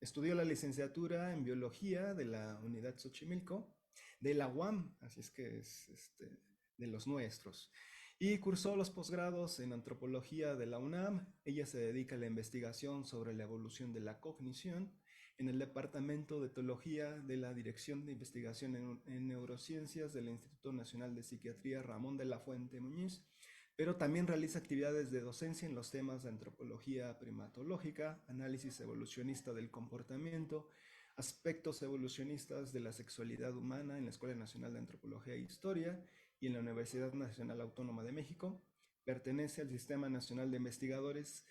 Estudió la licenciatura en biología de la Unidad Xochimilco, de la UAM, así es que es de los nuestros. Y cursó los posgrados en antropología de la UNAM. Ella se dedica a la investigación sobre la evolución de la cognición en el Departamento de Etología de la Dirección de Investigación en Neurociencias del Instituto Nacional de Psiquiatría Ramón de la Fuente Muñiz, pero también realiza actividades de docencia en los temas de antropología primatológica, análisis evolucionista del comportamiento, aspectos evolucionistas de la sexualidad humana en la Escuela Nacional de Antropología e Historia y en la Universidad Nacional Autónoma de México. Pertenece al Sistema Nacional de Investigadores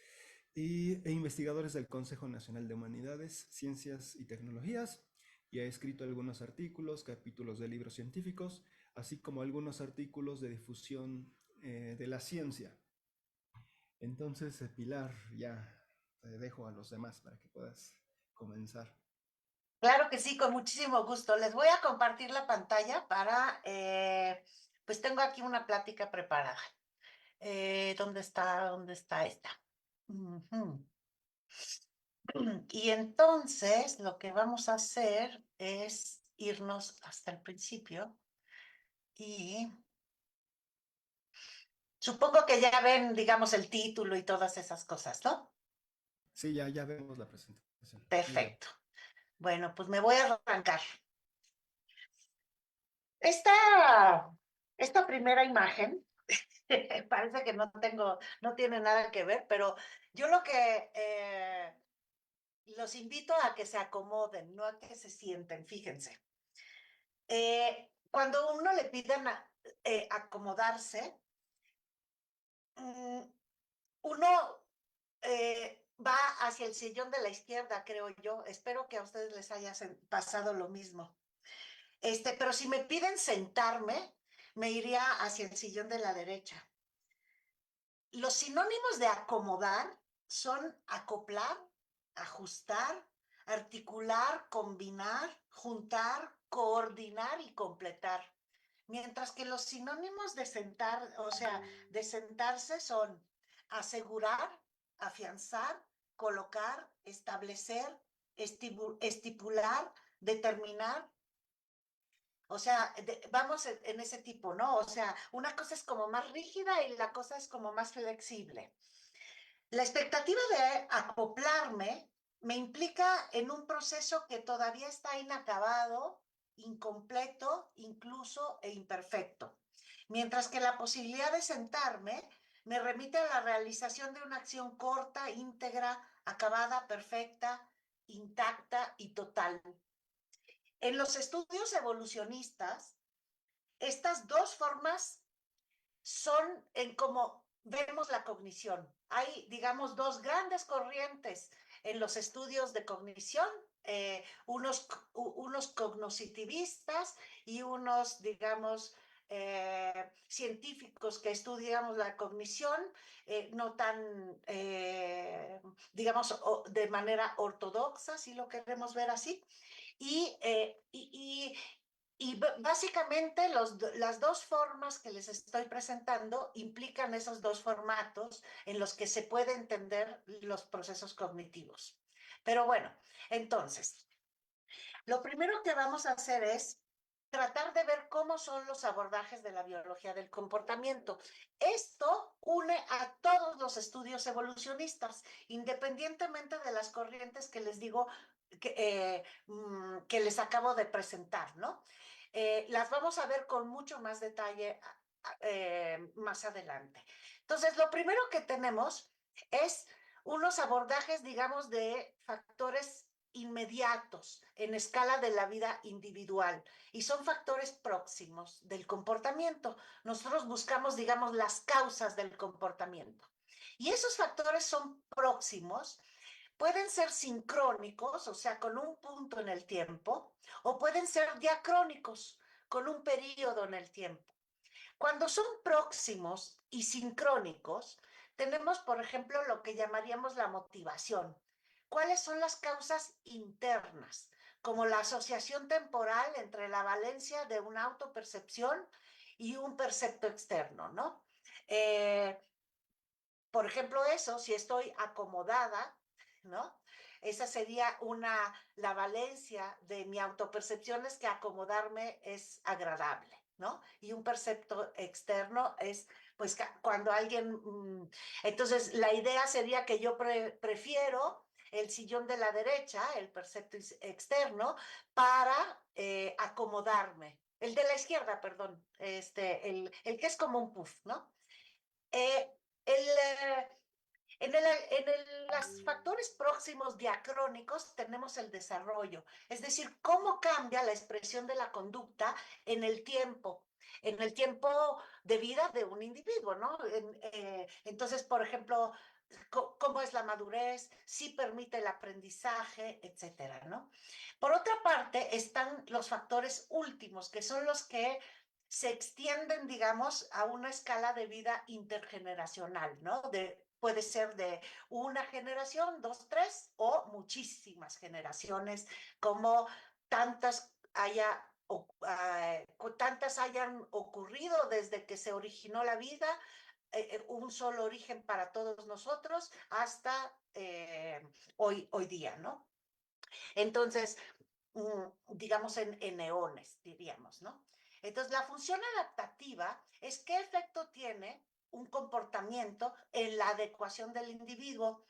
e investigadores del Consejo Nacional de Humanidades, Ciencias y Tecnologías, y ha escrito algunos artículos, capítulos de libros científicos, así como algunos artículos de difusión de la ciencia. Entonces, Pilar, ya te dejo a los demás para que puedas comenzar. Claro que sí, con muchísimo gusto. Les voy a compartir la pantalla pues tengo aquí una plática preparada. ¿Dónde está? ¿Dónde está esta? Ujú. Y entonces lo que vamos a hacer es irnos hasta el principio y supongo que ya ven, digamos, el título y todas esas cosas, ¿no? Sí, ya vemos la presentación. Muy bien. Perfecto. Bueno, pues me voy a arrancar. Esta primera imagen parece que no tiene nada que ver, pero yo lo que los invito a que se acomoden, no a que se sienten, fíjense. Cuando uno le piden acomodarse, mm, uno va hacia el sillón de la izquierda, creo yo. Espero que a ustedes les haya pasado lo mismo. Pero si me piden sentarme, me iría hacia el sillón de la derecha. Los sinónimos de acomodar son acoplar, ajustar, articular, combinar, juntar, coordinar y completar. Mientras que los sinónimos de sentar, o sea, de sentarse son asegurar, afianzar, colocar, establecer, estipular, determinar. O sea, vamos en ese tipo, ¿no? O sea, una cosa es como más rígida y la cosa es como más flexible. La expectativa de acoplarme me implica en un proceso que todavía está inacabado, incompleto, incluso e imperfecto. Mientras que la posibilidad de sentarme me remite a la realización de una acción corta, íntegra, acabada, perfecta, intacta y total. En los estudios evolucionistas, estas dos formas son en cómo vemos la cognición. Hay, digamos, dos grandes corrientes en los estudios de cognición, unos cognoscitivistas y unos, digamos, científicos que estudiamos la cognición, no tan, digamos, de manera ortodoxa, si lo queremos ver así. Y, eh, y, básicamente las dos formas que les estoy presentando implican esos dos formatos en los que se puede entender los procesos cognitivos. Pero bueno, entonces, lo primero que vamos a hacer es tratar de ver cómo son los abordajes de la biología del comportamiento. Esto une a todos los estudios evolucionistas, independientemente de las corrientes que les digo que les acabo de presentar, ¿no? Las vamos a ver con mucho más detalle más adelante. Entonces, lo primero que tenemos es unos abordajes, digamos, de factores inmediatos en escala de la vida individual y son factores próximos del comportamiento. Nosotros buscamos, digamos, las causas del comportamiento. Y esos factores son próximos, pueden ser sincrónicos, o sea, con un punto en el tiempo, o pueden ser diacrónicos, con un periodo en el tiempo. Cuando son próximos y sincrónicos, tenemos, por ejemplo, lo que llamaríamos la motivación. ¿Cuáles son las causas internas? Como la asociación temporal entre la valencia de una autopercepción y un percepto externo, ¿no? Eh, por ejemplo, eso, si estoy acomodada, ¿no? esa sería la valencia de mi autopercepción es que acomodarme es agradable, ¿no? Y un percepto externo es, pues, cuando alguien, entonces la idea sería que yo prefiero el sillón de la derecha, el percepto externo, para acomodarme. El de la izquierda, perdón, el que es como un puff, ¿no? Eh, el, los factores próximos diacrónicos tenemos el desarrollo, es decir, cómo cambia la expresión de la conducta en el tiempo de vida de un individuo, ¿no? Entonces, por ejemplo, cómo es la madurez, si permite el aprendizaje, etcétera, ¿no? Por otra parte, están los factores últimos, que son los que se extienden, digamos, a una escala de vida intergeneracional, ¿no? Puede ser de una generación, dos, tres, o muchísimas generaciones, como tantas tantas hayan ocurrido desde que se originó la vida, un solo origen para todos nosotros, hasta hoy día, ¿no? Entonces, digamos en eones, diríamos, ¿no? Entonces, la función adaptativa es qué efecto tiene un comportamiento en la adecuación del individuo.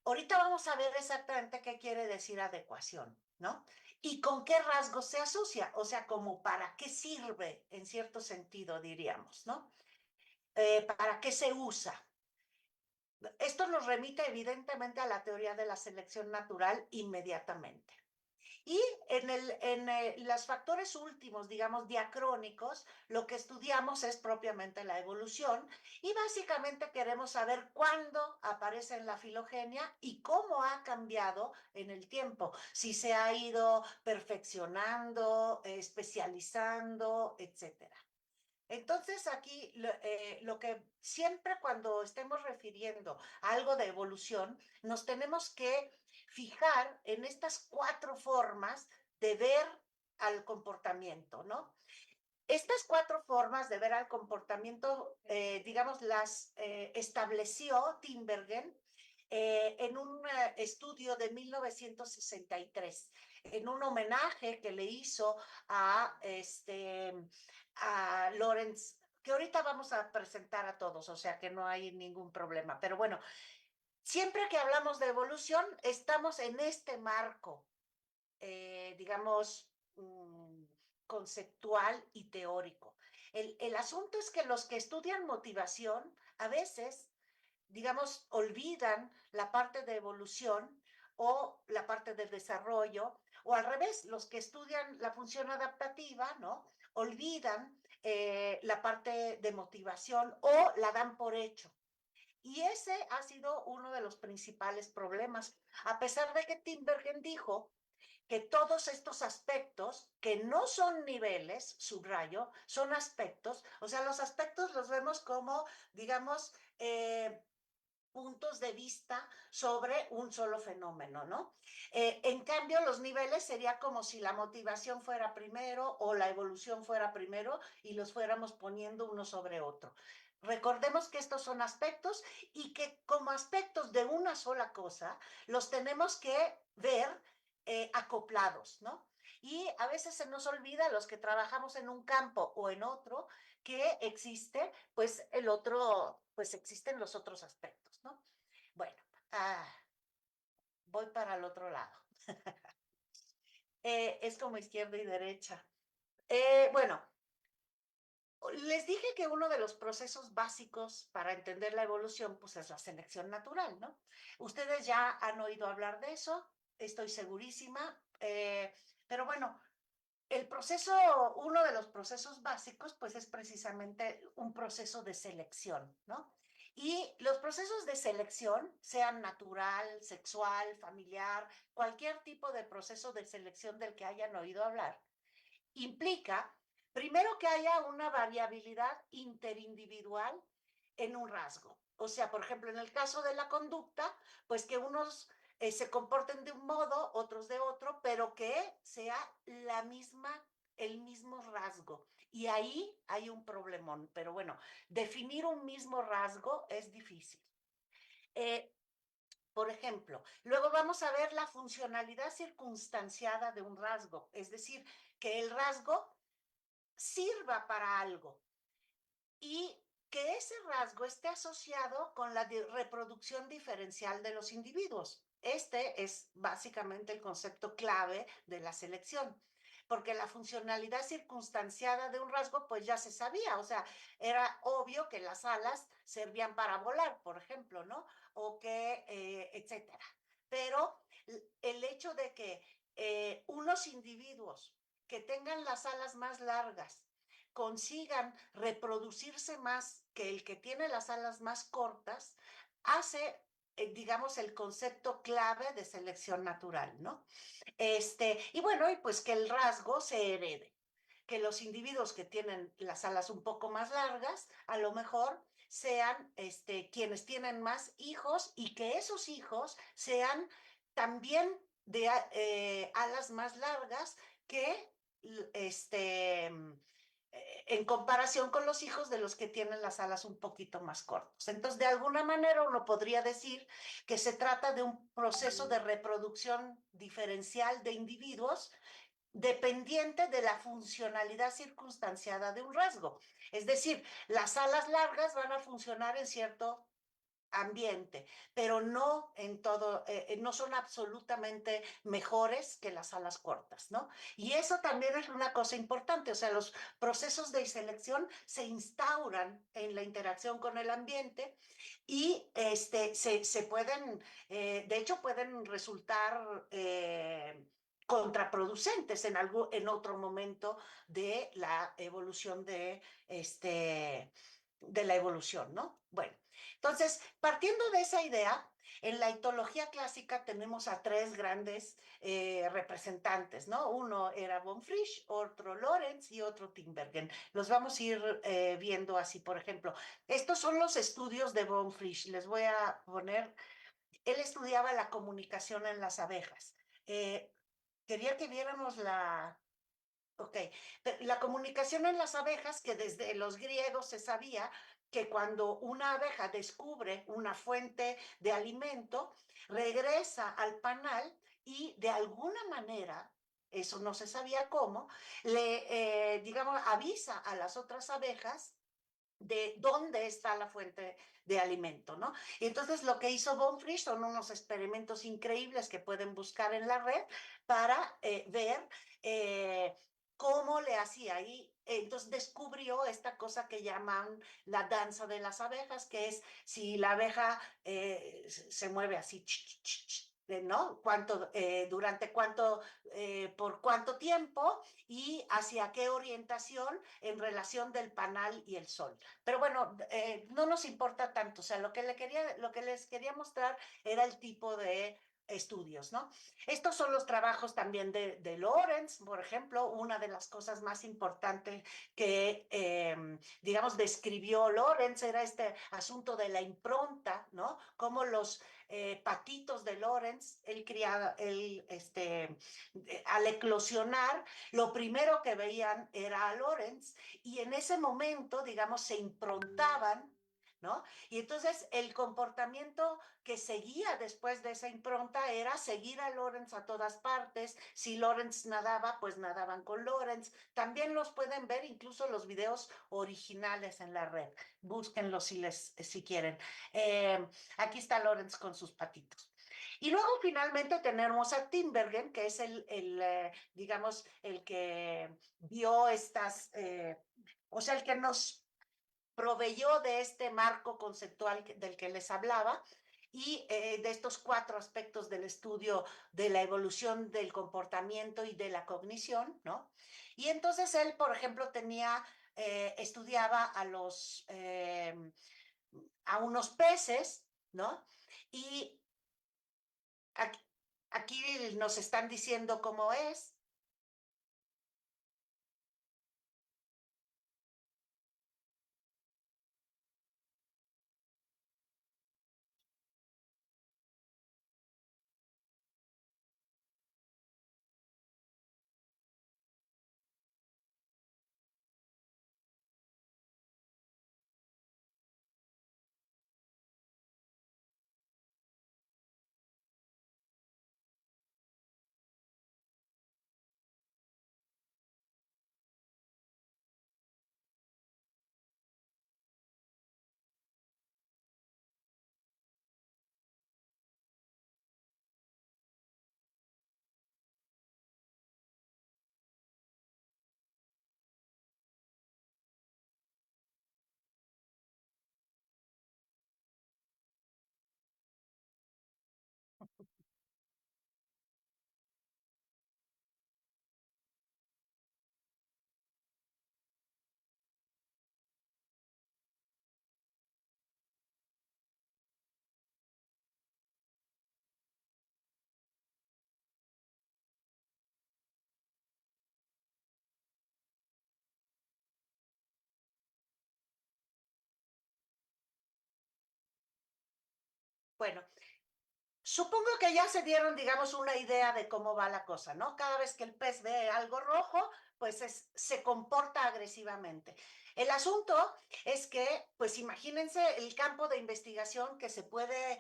Ahorita vamos a ver exactamente qué quiere decir adecuación, ¿no? Y con qué rasgos se asocia, o sea, como para qué sirve, en cierto sentido, diríamos, ¿no? ¿Para qué se usa? Esto nos remite evidentemente a la teoría de la selección natural inmediatamente. Y los factores últimos, digamos, diacrónicos, lo que estudiamos es propiamente la evolución y básicamente queremos saber cuándo aparece en la filogenia y cómo ha cambiado en el tiempo, si se ha ido perfeccionando, especializando, etcétera. Entonces aquí lo que siempre cuando estemos refiriendo a algo de evolución, nos tenemos que fijar en estas cuatro formas de ver al comportamiento, ¿no? Estas cuatro formas de ver al comportamiento, digamos, las estableció Tinbergen en un estudio de 1963, en un homenaje que le hizo a, a Lawrence, que ahorita vamos a presentar a todos, o sea que no hay ningún problema. Pero bueno, siempre que hablamos de evolución, estamos en este marco, digamos, conceptual y teórico. El asunto es que los que estudian motivación a veces, digamos, olvidan la parte de evolución o la parte del desarrollo, o al revés, los que estudian la función adaptativa, ¿no? Olvidan la parte de motivación o la dan por hecho. Y ese ha sido uno de los principales problemas, a pesar de que Tinbergen dijo que todos estos aspectos, que no son niveles, subrayo, son aspectos, o sea, los aspectos los vemos como, digamos, puntos de vista sobre un solo fenómeno, ¿no? En cambio, los niveles sería como si la motivación fuera primero o la evolución fuera primero y los fuéramos poniendo uno sobre otro. Recordemos que estos son aspectos y que como aspectos de una sola cosa los tenemos que ver acoplados, ¿no? Y a veces se nos olvida, los que trabajamos en un campo o en otro, que existe, pues el otro, pues existen los otros aspectos, ¿no? Bueno, ah, voy para el otro lado. Es como izquierda y derecha. Bueno, les dije que uno de los procesos básicos para entender la evolución, pues es la selección natural, ¿no? Ustedes ya han oído hablar de eso, estoy segurísima, pero bueno, uno de los procesos básicos, pues es precisamente un proceso de selección, ¿no? Y los procesos de selección, sean natural, sexual, familiar, cualquier tipo de proceso de selección del que hayan oído hablar, implica, primero, que haya una variabilidad interindividual en un rasgo. O sea, por ejemplo, en el caso de la conducta, pues que unos se comporten de un modo, otros de otro, pero que sea el mismo rasgo. Y ahí hay un problemón. Pero bueno, definir un mismo rasgo es difícil. Eh, Por ejemplo, luego vamos a ver la funcionalidad circunstanciada de un rasgo, es decir, que el rasgo sirva para algo y que ese rasgo esté asociado con la reproducción diferencial de los individuos. Este es básicamente el concepto clave de la selección, porque la funcionalidad circunstanciada de un rasgo pues ya se sabía, o sea, era obvio que las alas servían para volar, por ejemplo, ¿no? O que, etcétera. Pero el hecho de que unos individuos que tengan las alas más largas consigan reproducirse más que el que tiene las alas más cortas, hace, digamos, el concepto clave de selección natural, ¿no? Y bueno, y pues que el rasgo se herede, que los individuos que tienen las alas un poco más largas, a lo mejor sean quienes tienen más hijos y que esos hijos sean también de alas más largas que en comparación con los hijos de los que tienen las alas un poquito más cortas. Entonces, de alguna manera uno podría decir que se trata de un proceso de reproducción diferencial de individuos dependiente de la funcionalidad circunstanciada de un rasgo. Es decir, las alas largas van a funcionar en cierto ambiente, pero no en todo, no son absolutamente mejores que las alas cortas, ¿no? Y eso también es una cosa importante, o sea, los procesos de selección se instauran en la interacción con el ambiente y se pueden, de hecho, pueden resultar contraproducentes en otro momento de la evolución de la evolución, ¿no? Bueno, entonces, partiendo de esa idea, en la etología clásica tenemos a tres grandes representantes, ¿no? Uno era von Frisch, otro Lorenz y otro Tinbergen. Los vamos a ir viendo así, por ejemplo. Estos son los estudios de von Frisch. Les voy a poner, él estudiaba la comunicación en las abejas. Eh, Quería que viéramos la, ok, la comunicación en las abejas, que desde los griegos se sabía que cuando una abeja descubre una fuente de alimento, regresa al panal y de alguna manera, eso no se sabía cómo, digamos, avisa a las otras abejas de dónde está la fuente de alimento, ¿no? Y entonces lo que hizo Von Frisch son unos experimentos increíbles que pueden buscar en la red para ver cómo le hacía. Y entonces descubrió esta cosa que llaman la danza de las abejas, que es si la abeja se mueve así, ¿no? Durante cuánto, por cuánto tiempo y hacia qué orientación en relación del panal y el sol. Pero bueno, no nos importa tanto, o sea, lo que les quería mostrar era el tipo de estudios, ¿no? Estos son los trabajos también de Lorenz, por ejemplo, una de las cosas más importantes que, digamos, describió Lorenz era este asunto de la impronta, ¿no? Como los patitos de Lorenz, al eclosionar, lo primero que veían era a Lorenz y en ese momento, digamos, se improntaban, ¿no? Y entonces el comportamiento que seguía después de esa impronta era seguir a Lorenz a todas partes. Si Lorenz nadaba, pues nadaban con Lorenz. También los pueden ver incluso los videos originales en la red. Búsquenlos si quieren. Aquí está Lorenz con sus patitos. Y luego finalmente tenemos a Tinbergen, que es digamos, el que vio o sea, el que nos proveyó de este marco conceptual del que les hablaba y de estos cuatro aspectos del estudio de la evolución del comportamiento y de la cognición, ¿no? Y entonces él, por ejemplo, estudiaba a unos peces, ¿no? Y aquí, aquí nos están diciendo cómo es. Supongo que ya se dieron, digamos, una idea de cómo va la cosa, ¿no? Cada vez que el pez ve algo rojo, pues se comporta agresivamente. El asunto es que, pues imagínense el campo de investigación que se puede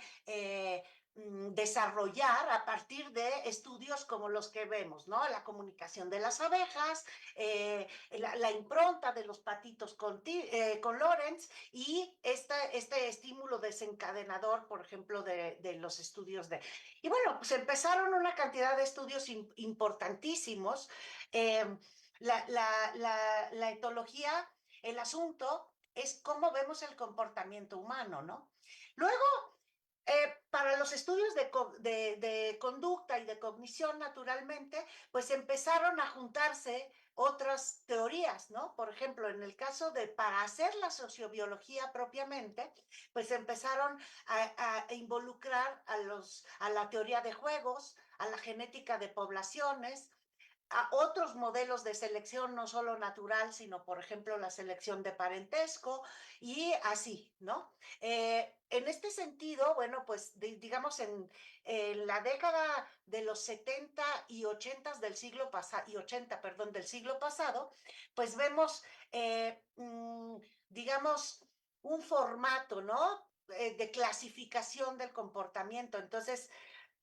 desarrollar a partir de estudios como los que vemos, ¿no? La comunicación de las abejas, la impronta de los patitos con Lorenz y este estímulo desencadenador, por ejemplo, de los estudios de... Y bueno, pues empezaron una cantidad de estudios importantísimos. Eh, la etología, el asunto es cómo vemos el comportamiento humano, ¿no? Luego, para los estudios de conducta y de cognición, naturalmente, pues empezaron a juntarse otras teorías, ¿no? Por ejemplo, en el caso de, para hacer la sociobiología propiamente, pues empezaron a involucrar a la teoría de juegos, a la genética de poblaciones, a otros modelos de selección, no solo natural, sino, por ejemplo, la selección de parentesco y así, ¿no? En este sentido, bueno, pues digamos en, la década de los 70 y 80 del siglo pasado, y 80, perdón, del siglo pasado, pues vemos, digamos, un formato, ¿no? De clasificación del comportamiento. Entonces,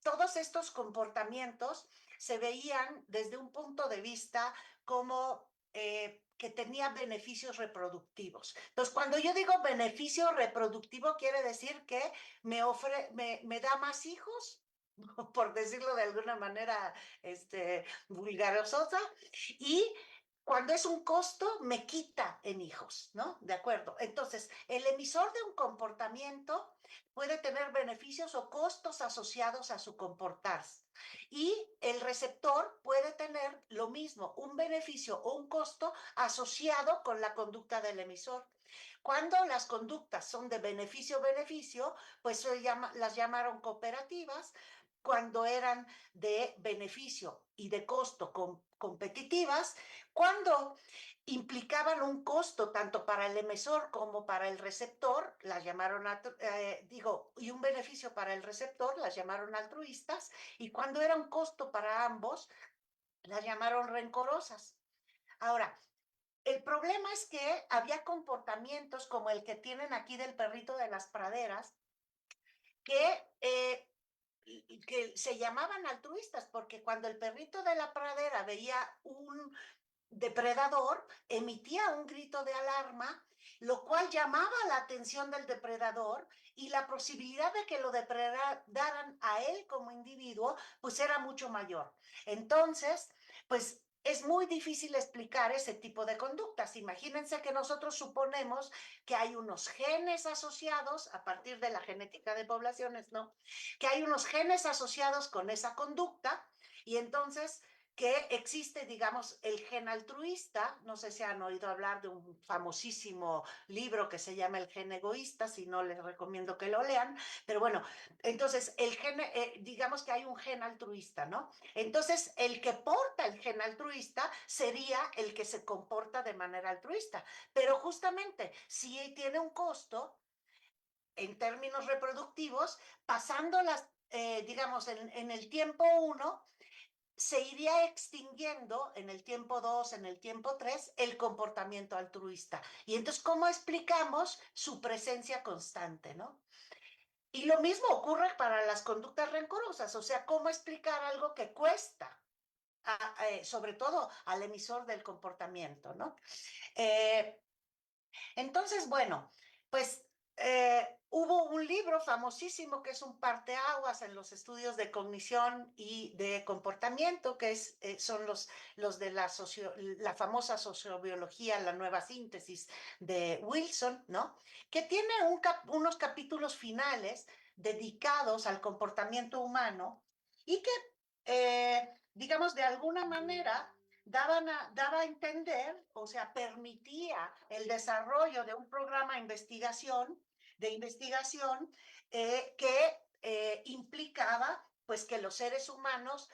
todos estos comportamientos se veían desde un punto de vista como que tenía beneficios reproductivos. Entonces, cuando yo digo beneficio reproductivo, quiere decir que me da más hijos, por decirlo de alguna manera vulgarosa, y cuando es un costo, me quita en hijos, ¿no? De acuerdo. Entonces, el emisor de un comportamiento puede tener beneficios o costos asociados a su comportarse. Y el receptor puede tener lo mismo, un beneficio o un costo asociado con la conducta del emisor. Cuando las conductas son de beneficio-beneficio, pues las llamaron cooperativas. Cuando eran de beneficio y de costo competitivas, cuando implicaban un costo tanto para el emisor como para el receptor, las llamaron, y un beneficio para el receptor, las llamaron altruistas, y cuando era un costo para ambos, las llamaron rencorosas. Ahora, el problema es que había comportamientos como el que tienen aquí del perrito de las praderas, que que se llamaban altruistas, porque cuando el perrito de la pradera veía un depredador, emitía un grito de alarma, lo cual llamaba la atención del depredador y la posibilidad de que lo depredaran a él como individuo, pues era mucho mayor. Entonces, pues es muy difícil explicar ese tipo de conductas. Imagínense que nosotros suponemos que hay unos genes asociados, a partir de la genética de poblaciones, ¿no? Que hay unos genes asociados con esa conducta y entonces que existe, digamos, el gen altruista. No sé si han oído hablar de un famosísimo libro que se llama El gen egoísta, si no les recomiendo que lo lean, pero bueno, entonces el gen, digamos que hay un gen altruista, ¿no? Entonces el que porta el gen altruista sería el que se comporta de manera altruista, pero justamente si tiene un costo en términos reproductivos, pasando digamos, en el tiempo 1, se iría extinguiendo en el tiempo 2, en el tiempo 3, el comportamiento altruista. Y entonces, ¿cómo explicamos su presencia constante, no? Y lo mismo ocurre para las conductas rencorosas, o sea, ¿cómo explicar algo que cuesta? Sobre todo al emisor del comportamiento, ¿no? Eh, entonces, bueno, pues hubo un libro famosísimo que es un parteaguas en los estudios de cognición y de comportamiento, que son los de la famosa sociobiología, la nueva síntesis de Wilson, ¿no? Que tiene unos capítulos finales dedicados al comportamiento humano y que, digamos, de alguna manera daba a entender, o sea, permitía el desarrollo de un programa de investigación que implicaba pues que los seres humanos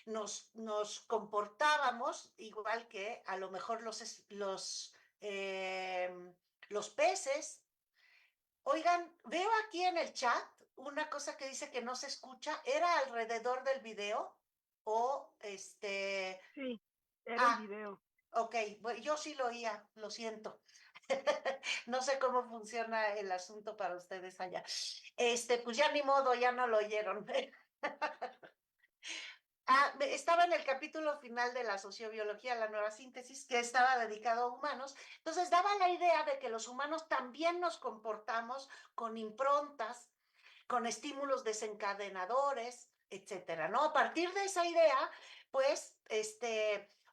nos comportábamos igual que a lo mejor los peces. Oigan, veo aquí en el chat una cosa que dice que no se escucha. ¿Era alrededor del video? O Sí, era el Ah, video. ok, bueno, yo sí lo oía, lo siento. No sé cómo funciona el asunto para ustedes allá. Pues ya ni modo, ya no lo oyeron. Estaba en el capítulo final de la sociobiología, la nueva síntesis, que estaba dedicado a humanos. Entonces daba la idea de que los humanos también nos comportamos con improntas, con estímulos desencadenadores, etcétera, ¿no? A partir de esa idea, pues,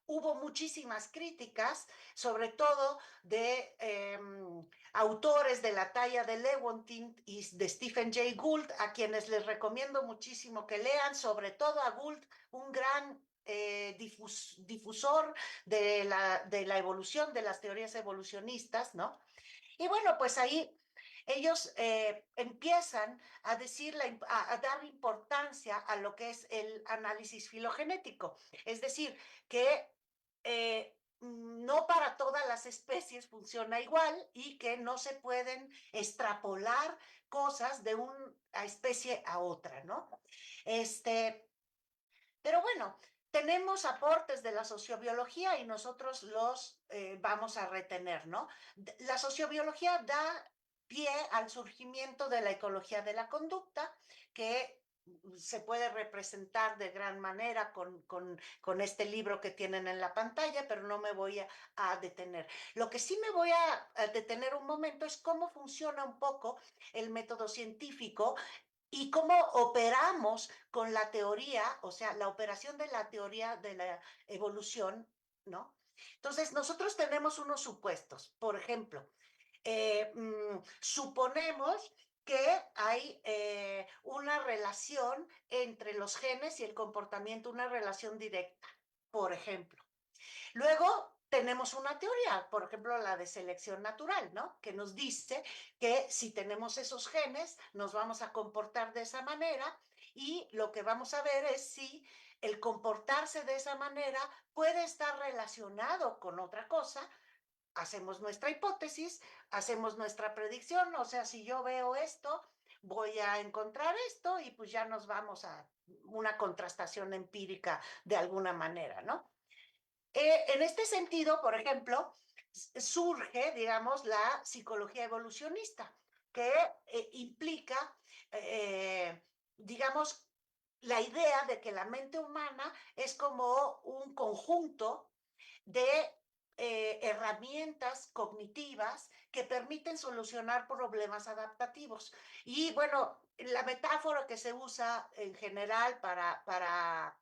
hubo muchísimas críticas, sobre todo de autores de la talla de Lewontin y de Stephen Jay Gould, a quienes les recomiendo muchísimo que lean, sobre todo a Gould, un gran difusor de la evolución, de las teorías evolucionistas, ¿no? Y bueno, pues ahí ellos empiezan a decir, a dar importancia a lo que es el análisis filogenético. Es decir, que no para todas las especies funciona igual y que no se pueden extrapolar cosas de una especie a otra, ¿no? Pero bueno, tenemos aportes de la sociobiología y nosotros los vamos a retener, ¿no? La sociobiología da pie al surgimiento de la ecología de la conducta, que se puede representar de gran manera con este libro que tienen en la pantalla, pero no me voy a detener. Lo que sí me voy a detener un momento es cómo funciona un poco el método científico y cómo operamos con la teoría, o sea, la operación de la teoría de la evolución, ¿no? Entonces, nosotros tenemos unos supuestos. Por ejemplo, suponemos que hay una relación entre los genes y el comportamiento, una relación directa, por ejemplo. Luego tenemos una teoría, por ejemplo, la de selección natural, ¿no? Que nos dice que si tenemos esos genes, nos vamos a comportar de esa manera y lo que vamos a ver es si el comportarse de esa manera puede estar relacionado con otra cosa. Hacemos nuestra hipótesis, hacemos nuestra predicción, o sea, si yo veo esto, voy a encontrar esto y pues ya nos vamos a una contrastación empírica de alguna manera, ¿no? En este sentido, por ejemplo, surge, digamos, la psicología evolucionista, que implica, digamos, la idea de que la mente humana es como un conjunto de herramientas cognitivas que permiten solucionar problemas adaptativos. Y bueno, la metáfora que se usa en general para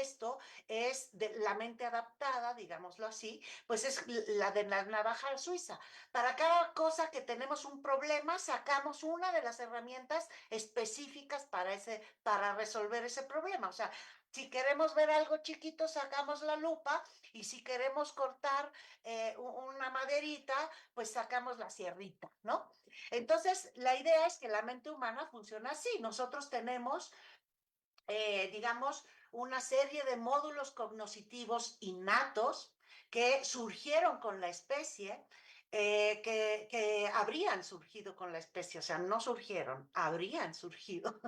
esto es de la mente adaptada, digámoslo así, pues es la de la navaja suiza. Para cada cosa que tenemos un problema, sacamos una de las herramientas específicas para resolver ese problema. O sea, si queremos ver algo chiquito, sacamos la lupa, y si queremos cortar una maderita, pues sacamos la sierrita, ¿no? Entonces, la idea es que la mente humana funciona así. Nosotros tenemos, digamos, una serie de módulos cognitivos innatos que surgieron con la especie, que habrían surgido con la especie, o sea, no surgieron, habrían surgido.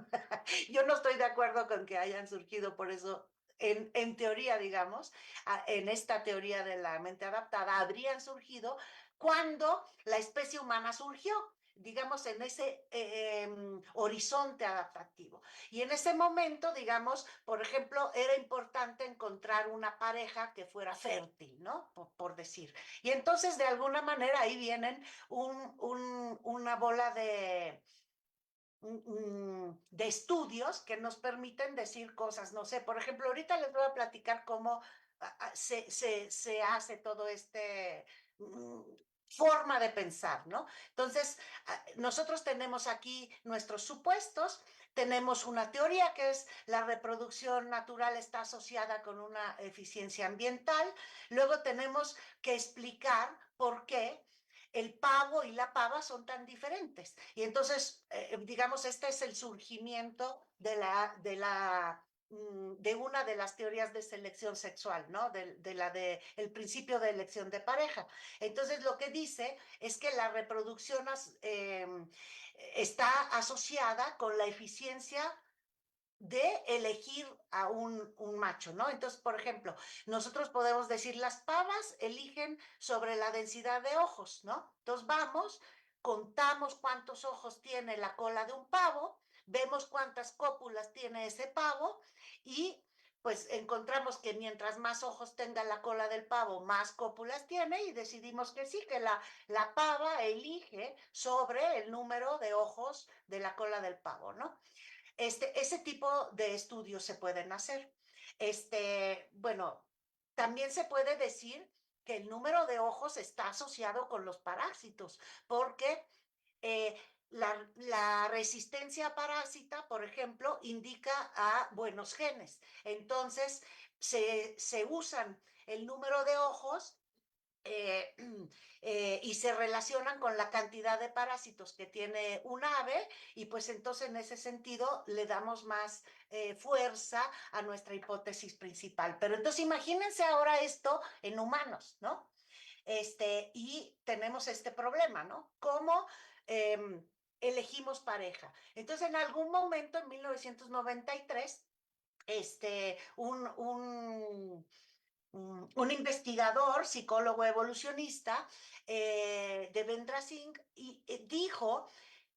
Yo no estoy de acuerdo con que hayan surgido, por eso, en teoría, digamos, en esta teoría de la mente adaptada, habrían surgido cuando la especie humana surgió, digamos, en ese horizonte adaptativo. Y en ese momento, digamos, por ejemplo, era importante encontrar una pareja que fuera fértil, ¿no? Por decir. Y entonces, de alguna manera, ahí vienen una bola de estudios que nos permiten decir cosas. No sé, por ejemplo, ahorita les voy a platicar cómo se hace todo forma de pensar, ¿no? Entonces, nosotros tenemos aquí nuestros supuestos, tenemos una teoría que es la reproducción natural está asociada con una eficiencia ambiental, luego tenemos que explicar por qué el pavo y la pava son tan diferentes. Y entonces, digamos, este es el surgimiento de una de las teorías de selección sexual, ¿no? El principio de elección de pareja. Entonces, lo que dice es que la reproducción está asociada con la eficiencia de elegir a un macho, ¿no? Entonces, por ejemplo, nosotros podemos decir, las pavas eligen sobre la densidad de ojos, ¿no? Entonces vamos, contamos cuántos ojos tiene la cola de un pavo, vemos cuántas cópulas tiene ese pavo y pues encontramos que mientras más ojos tenga la cola del pavo, más cópulas tiene y decidimos que sí, que la pava elige sobre el número de ojos de la cola del pavo, ¿no? Ese tipo de estudios se pueden hacer. Bueno, también se puede decir que el número de ojos está asociado con los parásitos, porque la resistencia parásita, por ejemplo, indica a buenos genes. Entonces, se usan el número de ojos eh, y se relacionan con la cantidad de parásitos que tiene un ave y pues entonces en ese sentido le damos más fuerza a nuestra hipótesis principal. Pero entonces imagínense ahora esto en humanos, ¿no? Y tenemos este problema, ¿no? ¿Cómo elegimos pareja? Entonces en algún momento en 1993, un investigador, psicólogo evolucionista, Devendra Singh, dijo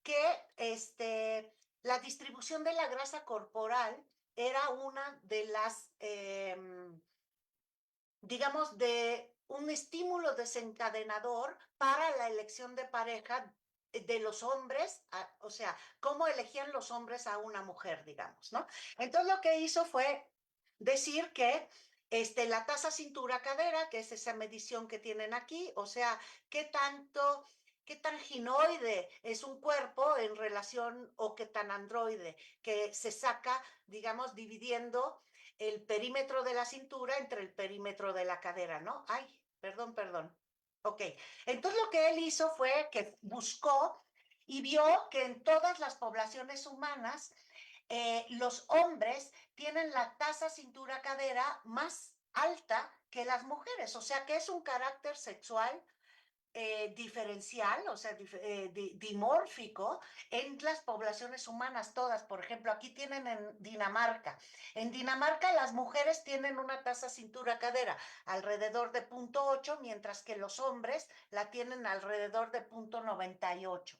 que la distribución de la grasa corporal era una de las, digamos, de un estímulo desencadenador para la elección de pareja de los hombres, o sea, cómo elegían los hombres a una mujer, digamos, ¿no? Entonces lo que hizo fue decir que la tasa cintura-cadera, que es esa medición que tienen aquí, o sea, qué tan ginoide es un cuerpo en relación o qué tan androide, que se saca, digamos, dividiendo el perímetro de la cintura entre el perímetro de la cadera, ¿no? Ay, perdón. Ok, entonces lo que él hizo fue que buscó y vio que en todas las poblaciones humanas los hombres tienen la tasa cintura-cadera más alta que las mujeres, o sea que es un carácter sexual diferencial, o sea, dimórfico en las poblaciones humanas todas. Por ejemplo, aquí tienen en Dinamarca. En Dinamarca las mujeres tienen una tasa cintura-cadera alrededor de 0.8, mientras que los hombres la tienen alrededor de 0.98.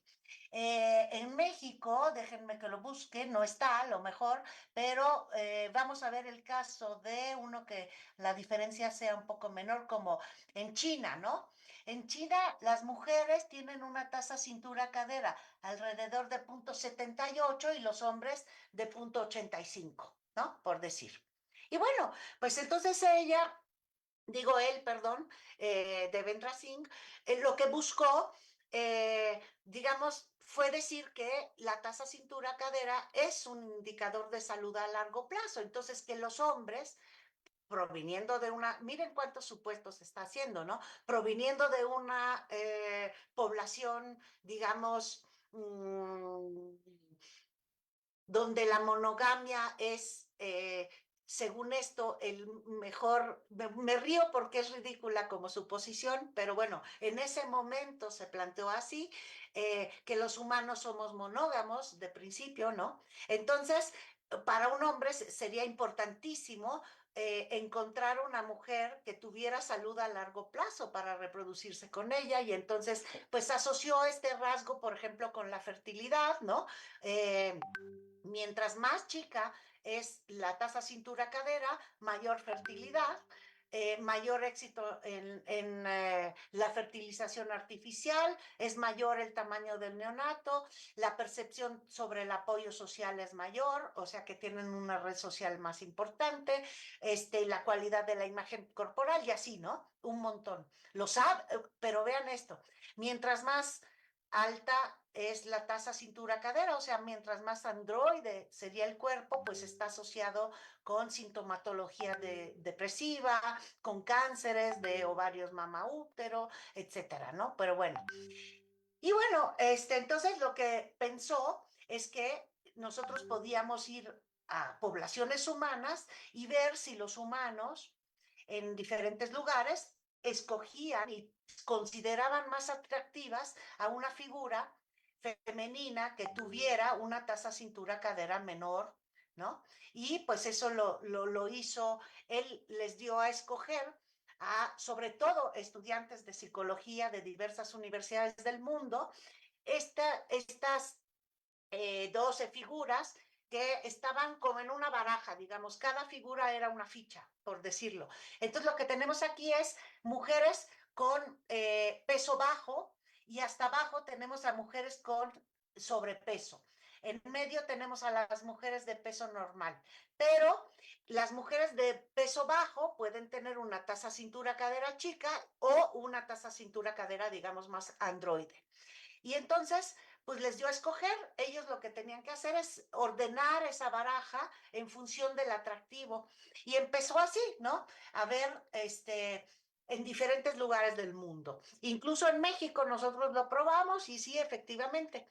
En México, déjenme que lo busque, no está a lo mejor, pero vamos a ver el caso de uno que la diferencia sea un poco menor, como en China, ¿no? En China, las mujeres tienen una tasa cintura-cadera alrededor de 0.78 y los hombres de 0.85, ¿no? Por decir. Y bueno, pues entonces él, perdón, Devendra Singh, lo que buscó, digamos, fue decir que la tasa cintura-cadera es un indicador de salud a largo plazo. Entonces, que los hombres proviniendo de miren cuántos supuestos está haciendo, ¿no? Proviniendo de una población, digamos, donde la monogamia es, según esto, el mejor, me río porque es ridícula como suposición, pero bueno, en ese momento se planteó así, que los humanos somos monógamos de principio, ¿no? Entonces, para un hombre sería importantísimo encontrar una mujer que tuviera salud a largo plazo para reproducirse con ella y entonces pues asoció este rasgo, por ejemplo, con la fertilidad, ¿no? Mientras más chica es la tasa cintura-cadera, mayor fertilidad, mayor éxito en la fertilización artificial, es mayor el tamaño del neonato, la percepción sobre el apoyo social es mayor, o sea que tienen una red social más importante, la cualidad de la imagen corporal y así, ¿no? Un montón. Lo sabe, pero vean esto, mientras más alta es la tasa cintura-cadera, o sea, mientras más androide sería el cuerpo, pues está asociado con sintomatología depresiva, con cánceres de ovarios, mama, útero, etcétera, ¿no? Pero bueno. Y bueno, entonces lo que pensó es que nosotros podíamos ir a poblaciones humanas y ver si los humanos en diferentes lugares escogían y consideraban más atractivas a una figura femenina que tuviera una tasa cintura-cadera menor, ¿no? Y pues eso lo hizo, él les dio a escoger a, sobre todo, estudiantes de psicología de diversas universidades del mundo, estas 12 figuras que estaban como en una baraja, digamos, cada figura era una ficha, por decirlo. Entonces lo que tenemos aquí es mujeres con peso bajo y hasta abajo tenemos a mujeres con sobrepeso. En medio tenemos a las mujeres de peso normal, pero las mujeres de peso bajo pueden tener una tasa cintura-cadera chica o una tasa cintura-cadera, digamos, más androide. Y entonces, pues les dio a escoger. Ellos lo que tenían que hacer es ordenar esa baraja en función del atractivo. Y empezó así, ¿no? A ver, en diferentes lugares del mundo. Incluso en México nosotros lo probamos y sí, efectivamente.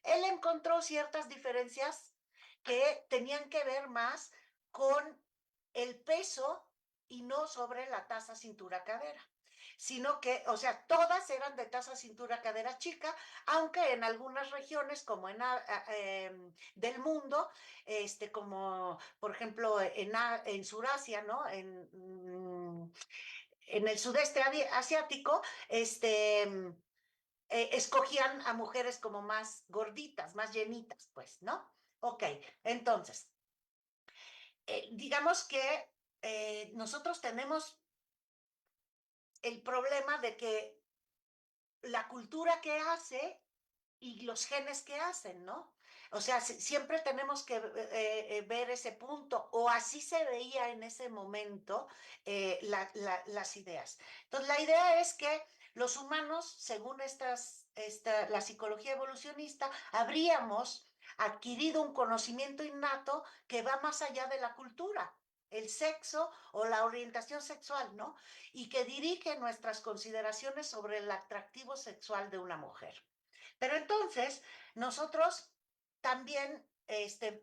Él encontró ciertas diferencias que tenían que ver más con el peso y no sobre la tasa cintura-cadera, sino que, o sea, todas eran de tasa cintura-cadera chica, aunque en algunas regiones, como del mundo, como por ejemplo en Surasia, ¿no? En el sudeste asiático, escogían a mujeres como más gorditas, más llenitas, pues, ¿no? Ok, entonces, digamos que nosotros tenemos el problema de que la cultura que hace y los genes que hacen, ¿no? O sea, siempre tenemos que ver ese punto, o así se veía en ese momento las ideas. Entonces, la idea es que los humanos, según la psicología evolucionista, habríamos adquirido un conocimiento innato que va más allá de la cultura, el sexo o la orientación sexual, ¿no? Y que dirige nuestras consideraciones sobre el atractivo sexual de una mujer. Pero entonces, nosotros también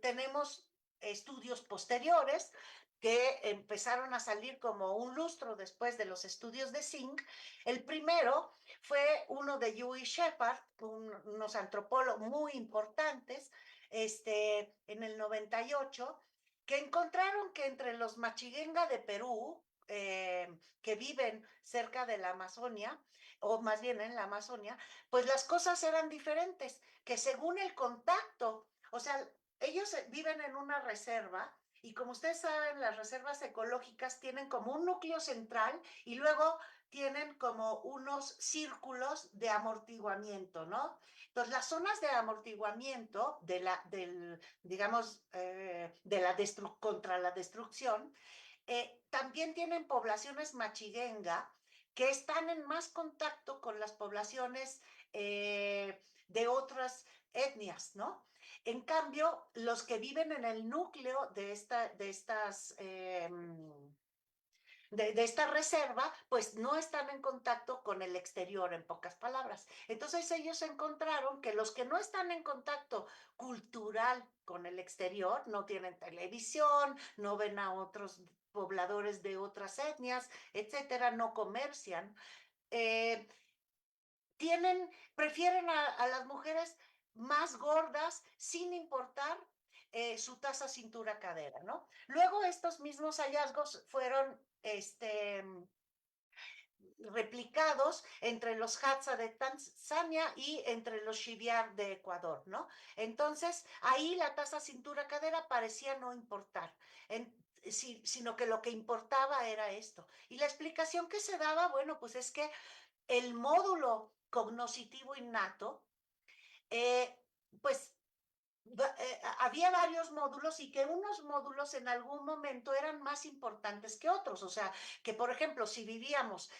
tenemos estudios posteriores que empezaron a salir como un lustro después de los estudios de Singh. El primero fue uno de Dewey Shepard, unos antropólogos muy importantes, en el 98, que encontraron que entre los Machiguenga de Perú, que viven cerca de la Amazonia, o más bien en la Amazonia, pues las cosas eran diferentes, que según el contacto, o sea, ellos viven en una reserva y como ustedes saben, las reservas ecológicas tienen como un núcleo central y luego tienen como unos círculos de amortiguamiento, ¿no? Entonces, las zonas de amortiguamiento digamos, contra la destrucción, también tienen poblaciones machiguenga que están en más contacto con las poblaciones de otras etnias, ¿no? En cambio, los que viven en el núcleo de esta reserva, pues no están en contacto con el exterior, en pocas palabras. Entonces ellos encontraron que los que no están en contacto cultural con el exterior, no tienen televisión, no ven a otros pobladores de otras etnias, etcétera, no comercian, eh, prefieren a las mujeres más gordas sin importar su tasa cintura-cadera, ¿no? Luego estos mismos hallazgos fueron replicados entre los Hadza de Tanzania y entre los Shiviar de Ecuador, ¿no? Entonces, ahí la tasa cintura-cadera parecía no importar, sino que lo que importaba era esto. Y la explicación que se daba, bueno, pues es que el módulo cognoscitivo innato, pues había varios módulos y que unos módulos en algún momento eran más importantes que otros. O sea, que por ejemplo, si vivimos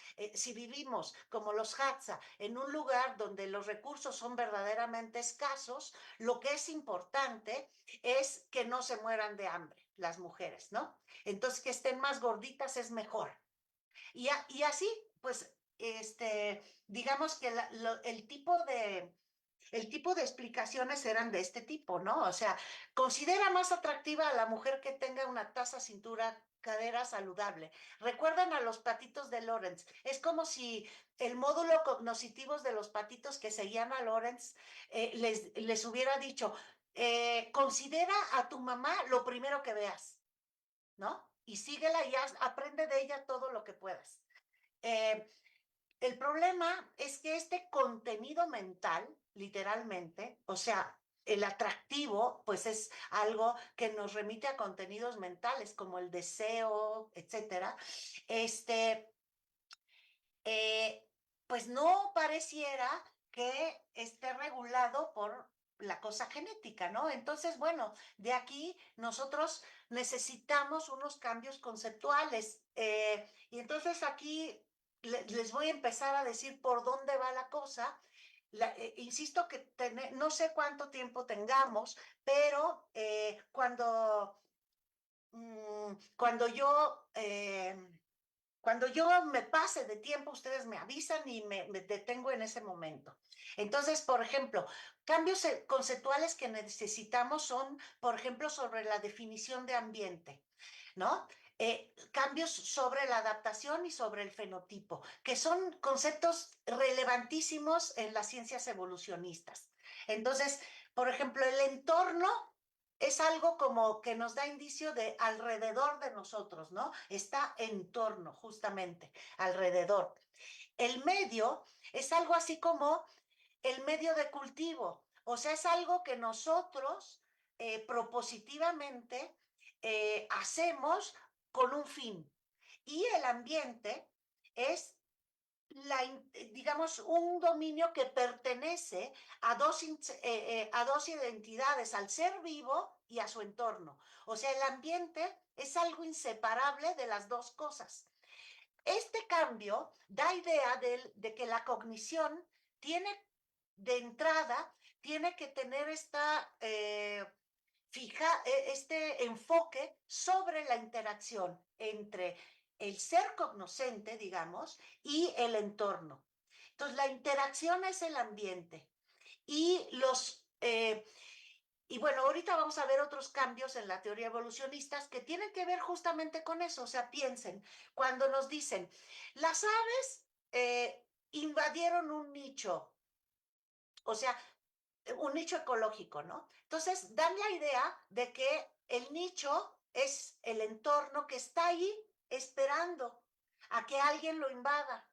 como los Hadza en un lugar donde los recursos son verdaderamente escasos, lo que es importante es que no se mueran de hambre las mujeres, ¿no? Entonces, que estén más gorditas es mejor. Y así, pues, digamos que el tipo el tipo de explicaciones eran de este tipo, ¿no? O sea, considera más atractiva a la mujer que tenga una taza, cintura, cadera saludable. Recuerdan a los patitos de Lawrence. Es como si el módulo cognoscitivos de los patitos que seguían a Lawrence les hubiera dicho, considera a tu mamá lo primero que veas, ¿no? Y síguela y aprende de ella todo lo que puedas. El problema es que este contenido mental, literalmente, o sea, el atractivo, pues es algo que nos remite a contenidos mentales como el deseo, etcétera. Este, eh, pues no pareciera que esté regulado por la cosa genética, ¿no? Entonces, bueno, de aquí nosotros necesitamos unos cambios conceptuales. Y entonces aquí les voy a empezar a decir por dónde va la cosa. Insisto que no sé cuánto tiempo tengamos, pero cuando yo me pase de tiempo, ustedes me avisan y me detengo en ese momento. Entonces, por ejemplo, cambios conceptuales que necesitamos son, por ejemplo, sobre la definición de ambiente, ¿no? Cambios sobre la adaptación y sobre el fenotipo, que son conceptos relevantísimos en las ciencias evolucionistas. Entonces, por ejemplo, el entorno es algo como que nos da indicio de alrededor de nosotros, ¿no? Está en torno, justamente, alrededor. El medio es algo así como el medio de cultivo, o sea, es algo que nosotros propositivamente hacemos con un fin. Y el ambiente es digamos, un dominio que pertenece a dos identidades, al ser vivo y a su entorno. O sea, el ambiente es algo inseparable de las dos cosas. Este cambio da idea de que la cognición tiene, de entrada, tiene que tener este enfoque sobre la interacción entre el ser cognoscente, digamos, y el entorno. Entonces, la interacción es el ambiente. Y y bueno, ahorita vamos a ver otros cambios en la teoría evolucionista que tienen que ver justamente con eso. O sea, piensen, cuando nos dicen, las aves invadieron un nicho, o sea, un nicho ecológico, ¿no? Entonces, dan la idea de que el nicho es el entorno que está ahí esperando a que alguien lo invada.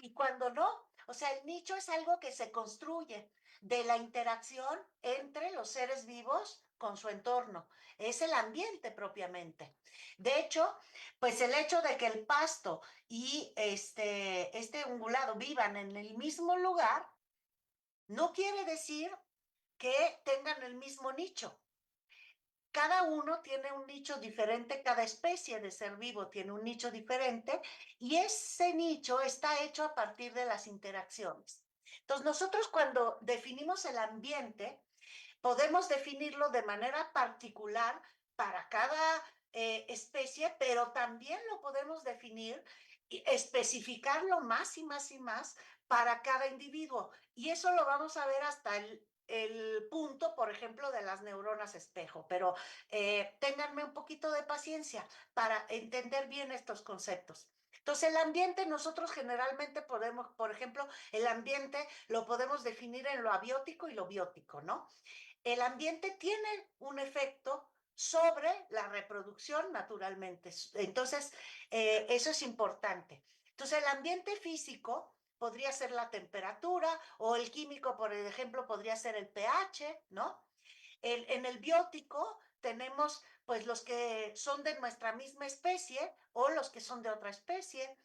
Y cuando no, o sea, el nicho es algo que se construye de la interacción entre los seres vivos con su entorno. Es el ambiente propiamente. De hecho, pues el hecho de que el pasto y este ungulado vivan en el mismo lugar no quiere decir que tengan el mismo nicho. Cada uno tiene un nicho diferente, cada especie de ser vivo tiene un nicho diferente y ese nicho está hecho a partir de las interacciones. Entonces, nosotros cuando definimos el ambiente, podemos definirlo de manera particular para cada especie, pero también lo podemos definir y especificarlo más y más y más para cada individuo. Y eso lo vamos a ver hasta el punto, por ejemplo, de las neuronas espejo. Pero ténganme un poquito de paciencia para entender bien estos conceptos. Entonces, el ambiente nosotros generalmente podemos, por ejemplo, el ambiente lo podemos definir en lo abiótico y lo biótico, ¿no? El ambiente tiene un efecto sobre la reproducción naturalmente. Entonces, eso es importante. Entonces, el ambiente físico podría ser la temperatura o el químico, por ejemplo, podría ser el pH, ¿no? En el biótico tenemos pues los que son de nuestra misma especie o los que son de otra especie.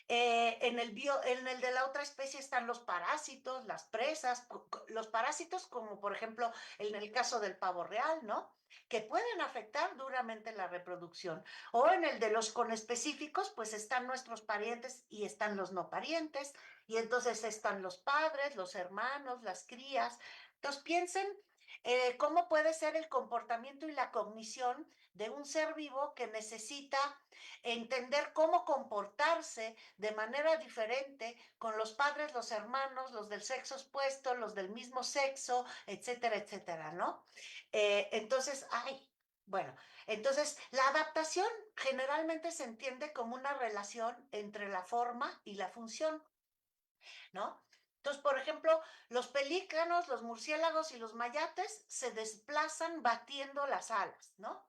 En el de la otra especie están los parásitos, las presas, los parásitos como por ejemplo en el caso del pavo real, ¿no? Que pueden afectar duramente la reproducción. O en el de los conespecíficos, pues están nuestros parientes y están los no parientes, y entonces están los padres, los hermanos, las crías. Entonces piensen cómo puede ser el comportamiento y la cognición de un ser vivo que necesita entender cómo comportarse de manera diferente con los padres, los hermanos, los del sexo opuesto, los del mismo sexo, etcétera, etcétera, ¿no? Entonces, bueno, entonces la adaptación generalmente se entiende como una relación entre la forma y la función, ¿no? Entonces, por ejemplo, los pelícanos, los murciélagos y los mayates se desplazan batiendo las alas, ¿no?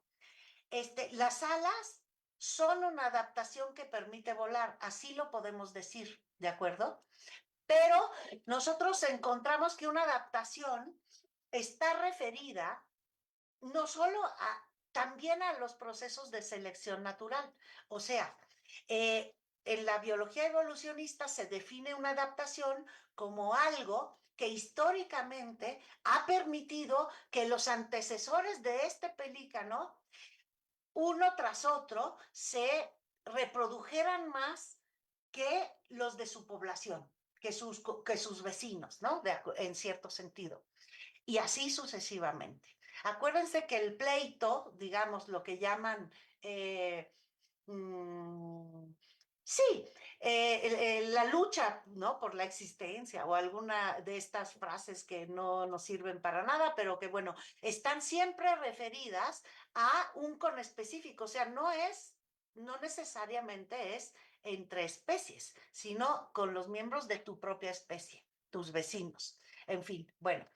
Las alas son una adaptación que permite volar, así lo podemos decir, ¿de acuerdo? Pero nosotros encontramos que una adaptación está referida no solo también a los procesos de selección natural. O sea, en la biología evolucionista se define una adaptación como algo que históricamente ha permitido que los antecesores de este pelícano, uno tras otro, se reprodujeran más que los de su población, que sus vecinos, ¿no? En cierto sentido. Y así sucesivamente. Acuérdense que el pleito, digamos, lo que llaman, sí, la lucha, ¿no? Por la existencia o alguna de estas frases que no nos sirven para nada, pero que, bueno, están siempre referidas a un con específico, o sea, no necesariamente es entre especies, sino con los miembros de tu propia especie, tus vecinos. En fin, bueno.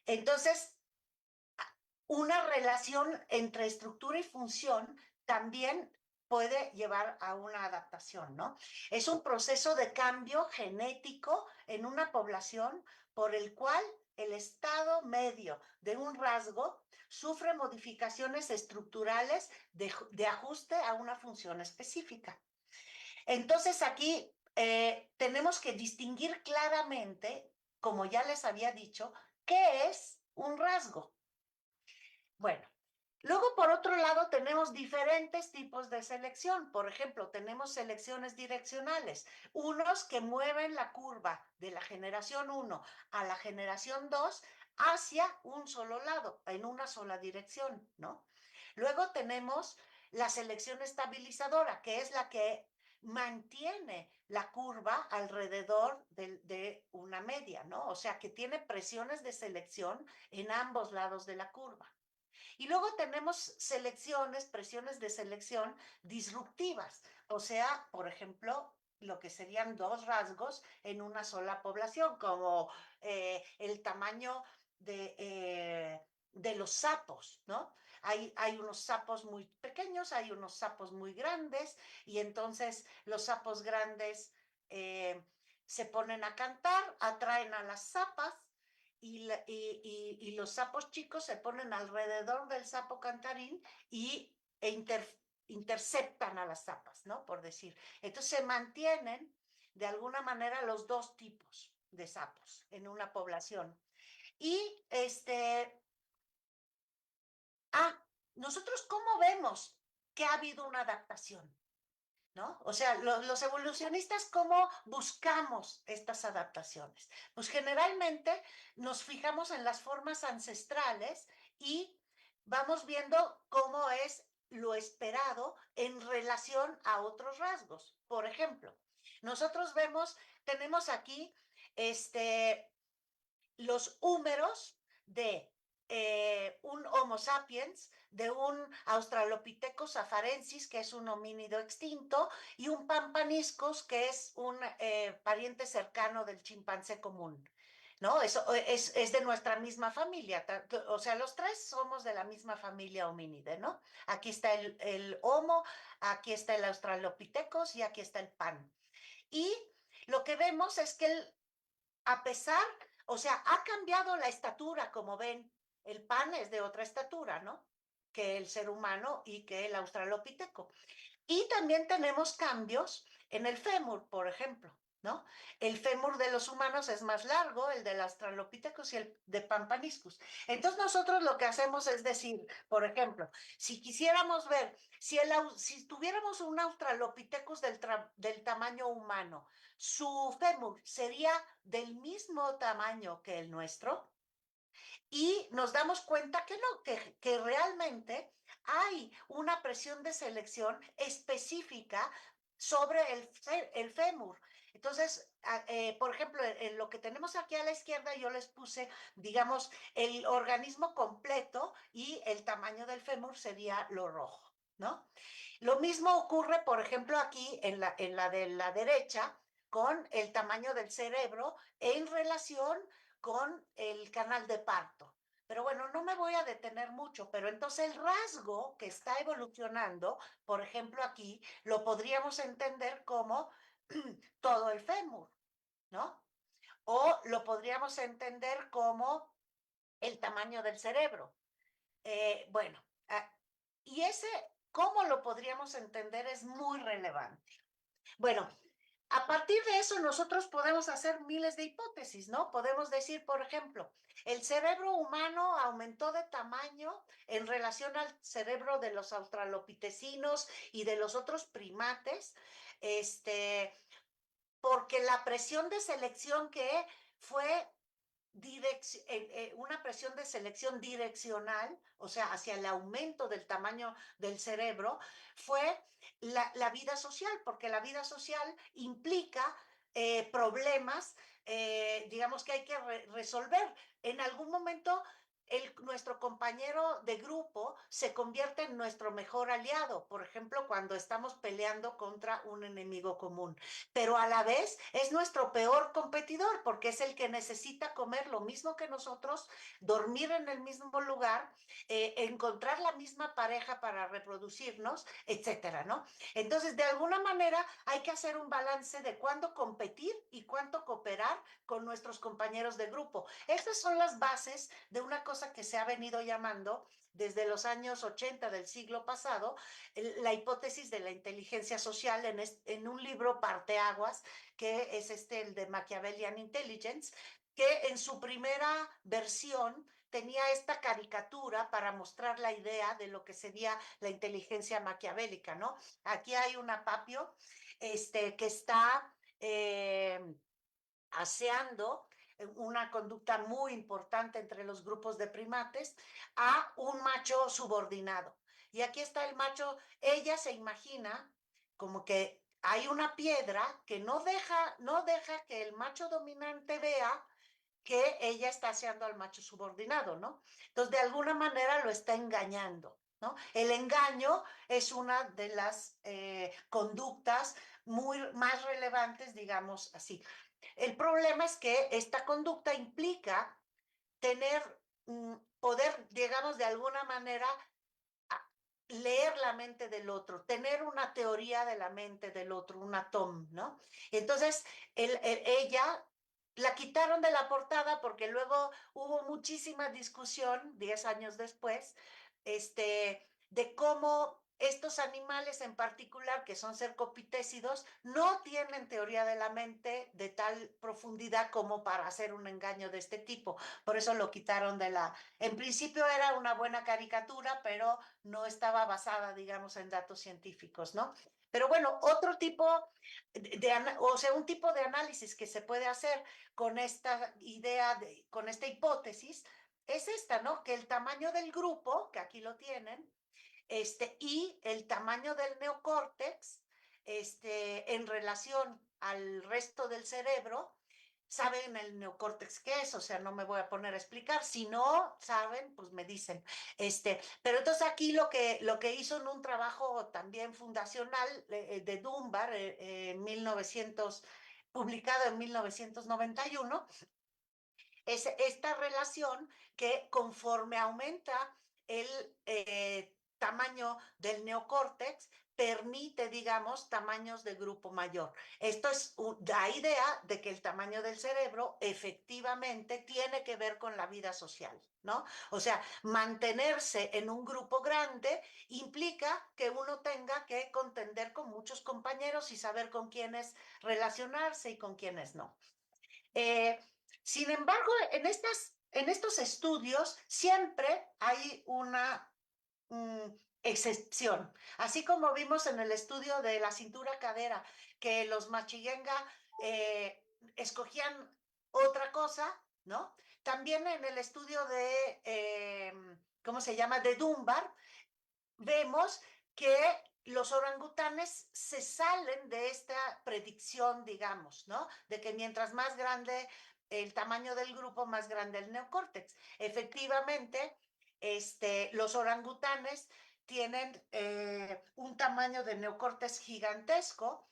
Entonces, una relación entre estructura y función también puede llevar a una adaptación, ¿no? Es un proceso de cambio genético en una población por el cual el estado medio de un rasgo sufre modificaciones estructurales de ajuste a una función específica. Entonces aquí tenemos que distinguir claramente, como ya les había dicho, qué es un rasgo. Bueno, luego por otro lado tenemos diferentes tipos de selección. Por ejemplo, tenemos selecciones direccionales, unos que mueven la curva de la generación 1 a la generación 2 hacia un solo lado, en una sola dirección, ¿no? Luego tenemos la selección estabilizadora, que es la que mantiene la curva alrededor de una media, ¿no? O sea, que tiene presiones de selección en ambos lados de la curva. Y luego tenemos selecciones, presiones de selección disruptivas, o sea, por ejemplo, lo que serían dos rasgos en una sola población, como el tamaño de los sapos, ¿no? Hay unos sapos muy pequeños, hay unos sapos muy grandes, y entonces los sapos grandes se ponen a cantar, atraen a las sapas, y los sapos chicos se ponen alrededor del sapo cantarín e interceptan a las zapas, ¿no? Por decir. Entonces se mantienen de alguna manera los dos tipos de sapos en una población. Y nosotros cómo vemos que ha habido una adaptación, ¿no? O sea, los evolucionistas, ¿cómo buscamos estas adaptaciones? Pues generalmente nos fijamos en las formas ancestrales y vamos viendo cómo es lo esperado en relación a otros rasgos. Por ejemplo, nosotros tenemos aquí los húmeros de un Homo sapiens, de un Australopithecus afarensis, que es un homínido extinto, y un Pampaniscus, que es un pariente cercano del chimpancé común. ¿No? Eso es de nuestra misma familia, o sea, los tres somos de la misma familia homínide, ¿no? Aquí está el Homo, aquí está el Australopithecus y aquí está el Pan. Y lo que vemos es que a pesar, o sea, ha cambiado la estatura, como ven, el pan es de otra estatura, ¿no? Que el ser humano y que el australopiteco. Y también tenemos cambios en el fémur, por ejemplo, ¿no? El fémur de los humanos es más largo, el del australopithecus y el de Pampaniscus. Entonces nosotros lo que hacemos es decir, por ejemplo, si quisiéramos ver, si tuviéramos un australopithecus del tamaño humano, su fémur sería del mismo tamaño que el nuestro, y nos damos cuenta que no, que realmente hay una presión de selección específica sobre el fémur. Entonces, por ejemplo, en lo que tenemos aquí a la izquierda, yo les puse, digamos, el organismo completo y el tamaño del fémur sería lo rojo, ¿no? Lo mismo ocurre, por ejemplo, aquí en la de la derecha, con el tamaño del cerebro en relación con el canal de parto. Pero bueno, no me voy a detener mucho, pero entonces el rasgo que está evolucionando, por ejemplo aquí, lo podríamos entender como todo el fémur, ¿no? O lo podríamos entender como el tamaño del cerebro. Bueno, y ese, ¿cómo lo podríamos entender? Es muy relevante. Bueno, a partir de eso nosotros podemos hacer miles de hipótesis, ¿no? Podemos decir, por ejemplo, el cerebro humano aumentó de tamaño en relación al cerebro de los australopitecinos y de los otros primates, porque la presión de selección que fue una presión de selección direccional, o sea, hacia el aumento del tamaño del cerebro, fue la vida social, porque la vida social implica problemas, digamos, que hay que resolver. En algún momento nuestro compañero de grupo se convierte en nuestro mejor aliado, por ejemplo, cuando estamos peleando contra un enemigo común, pero a la vez es nuestro peor competidor porque es el que necesita comer lo mismo que nosotros, dormir en el mismo lugar, encontrar la misma pareja para reproducirnos, etcétera, ¿no? Entonces, de alguna manera hay que hacer un balance de cuándo competir y cuánto cooperar con nuestros compañeros de grupo. Estas son las bases de una cosa que se ha venido llamando desde los años 80 del siglo pasado, la hipótesis de la inteligencia social en un libro parteaguas, que es el de Machiavellian Intelligence, que en su primera versión tenía esta caricatura para mostrar la idea de lo que sería la inteligencia maquiavélica, ¿no? Aquí hay una Papio que está aseando una conducta muy importante entre los grupos de primates a un macho subordinado. Y aquí está el macho, ella se imagina como que hay una piedra que no deja que el macho dominante vea que ella está aseando al macho subordinado, ¿no? Entonces, de alguna manera lo está engañando, ¿no? El engaño es una de las conductas más relevantes, digamos así. El problema es que esta conducta implica tener, poder, digamos, de alguna manera, leer la mente del otro, tener una teoría de la mente del otro, una TOM, ¿no? Entonces, ella la quitaron de la portada porque luego hubo muchísima discusión, 10 años después, de cómo estos animales en particular, que son cercopitécidos, no tienen teoría de la mente de tal profundidad como para hacer un engaño de este tipo. Por eso lo quitaron de la... En principio era una buena caricatura, pero no estaba basada, digamos, en datos científicos, ¿no? Pero bueno, otro tipo o sea, un tipo de análisis que se puede hacer con esta idea, con esta hipótesis, es esta, ¿no? Que el tamaño del grupo, que aquí lo tienen, y el tamaño del neocórtex, en relación al resto del cerebro, saben el neocórtex qué es, o sea, no me voy a poner a explicar, si no saben, pues me dicen. Pero entonces aquí lo que hizo en un trabajo también fundacional de Dunbar, en 1900, publicado en 1991, es esta relación que conforme aumenta el tamaño del neocórtex, permite, digamos, tamaños de grupo mayor. Esto da idea de que el tamaño del cerebro efectivamente tiene que ver con la vida social, ¿no? O sea, mantenerse en un grupo grande implica que uno tenga que contender con muchos compañeros y saber con quiénes relacionarse y con quiénes no. Sin embargo, en estos estudios siempre hay una excepción. Así como vimos en el estudio de la cintura-cadera, que los Machiguenga escogían otra cosa, ¿no? También en el estudio de, ¿cómo se llama? De Dunbar, vemos que los orangutanes se salen de esta predicción, digamos, ¿no? De que mientras más grande el tamaño del grupo, más grande el neocórtex. Efectivamente, los orangutanes tienen un tamaño de neocórtex gigantesco,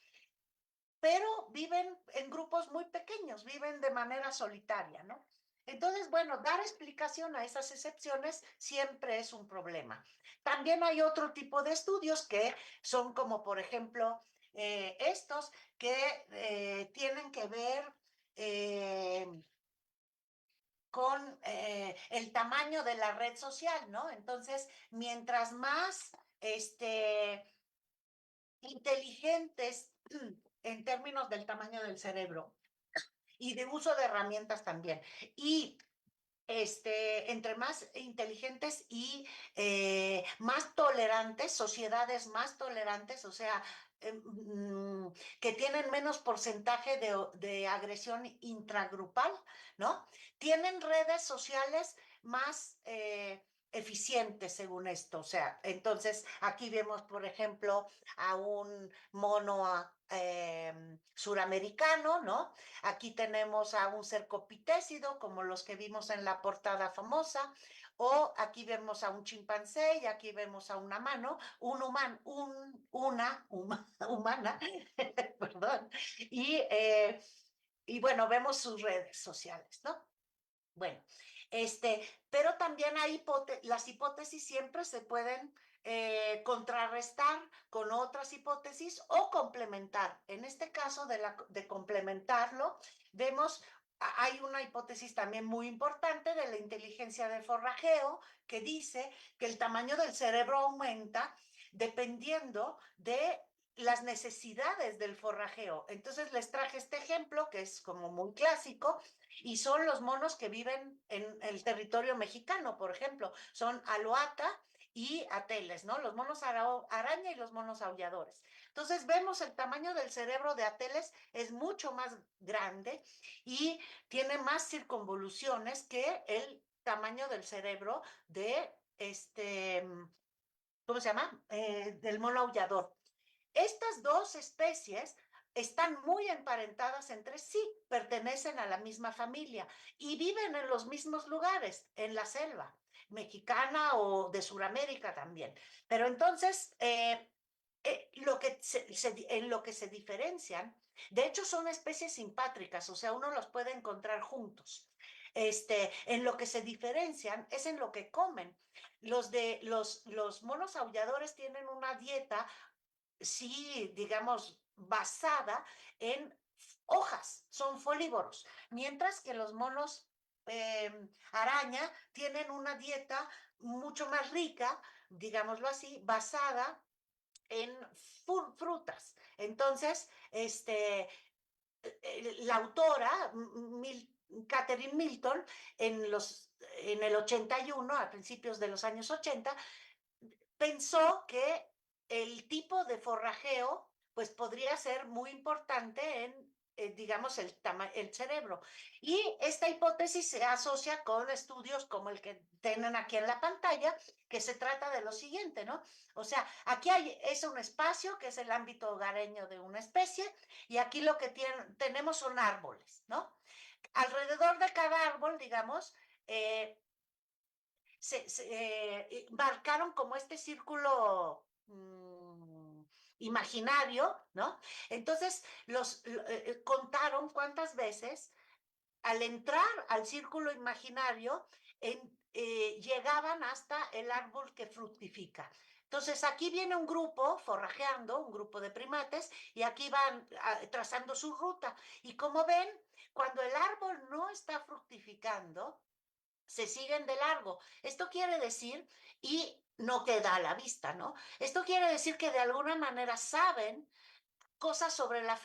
pero viven en grupos muy pequeños, viven de manera solitaria, ¿no? Entonces, bueno, dar explicación a esas excepciones siempre es un problema. También hay otro tipo de estudios que son como, por ejemplo, estos que tienen que ver con el tamaño de la red social, ¿no? Entonces, mientras más inteligentes en términos del tamaño del cerebro y de uso de herramientas también. Y entre más inteligentes y más tolerantes, sociedades más tolerantes, o sea, que tienen menos porcentaje de agresión intragrupal, ¿no? Tienen redes sociales más eficientes según esto. O sea, entonces aquí vemos, por ejemplo, a un mono suramericano, ¿no? Aquí tenemos a un cercopitécido, como los que vimos en la portada famosa, o aquí vemos a un chimpancé y aquí vemos a una mano, humana, perdón, y bueno, vemos sus redes sociales, ¿no? Bueno, pero también hay las hipótesis siempre se pueden contrarrestar con otras hipótesis o complementar. En este caso de complementarlo, vemos, hay una hipótesis también muy importante de la inteligencia de forrajeo que dice que el tamaño del cerebro aumenta dependiendo de las necesidades del forrajeo. Entonces les traje este ejemplo que es como muy clásico y son los monos que viven en el territorio mexicano, por ejemplo, son aloata y ateles, ¿no? Los monos araña y los monos aulladores. Entonces vemos el tamaño del cerebro de ateles es mucho más grande y tiene más circunvoluciones que el tamaño del cerebro de ¿cómo se llama? Del mono aullador. Estas dos especies están muy emparentadas entre sí, pertenecen a la misma familia y viven en los mismos lugares, en la selva mexicana o de Sudamérica también. Pero entonces, en lo que se diferencian, de hecho son especies simpátricas, o sea, uno los puede encontrar juntos. En lo que se diferencian es en lo que comen. Los monos aulladores tienen una dieta sí, digamos, basada en hojas, son folívoros, mientras que los monos araña tienen una dieta mucho más rica, digámoslo así, basada en frutas. Entonces, la autora, Catherine Milton, en el 81, a principios de los años 80, pensó que el tipo de forrajeo pues podría ser muy importante en, digamos, el cerebro. Y esta hipótesis se asocia con estudios como el que tienen aquí en la pantalla, que se trata de lo siguiente, ¿no? O sea, aquí es un espacio que es el ámbito hogareño de una especie y aquí lo que tenemos son árboles, ¿no? Alrededor de cada árbol, digamos, marcaron como este círculo imaginario, ¿no? Entonces contaron cuántas veces al entrar al círculo imaginario llegaban hasta el árbol que fructifica. Entonces aquí viene un grupo forrajeando, un grupo de primates, y aquí van trazando su ruta. Y como ven, cuando el árbol no está fructificando, se siguen de largo. Esto quiere decir, y no queda a la vista, ¿no? Esto quiere decir que de alguna manera saben cosas sobre la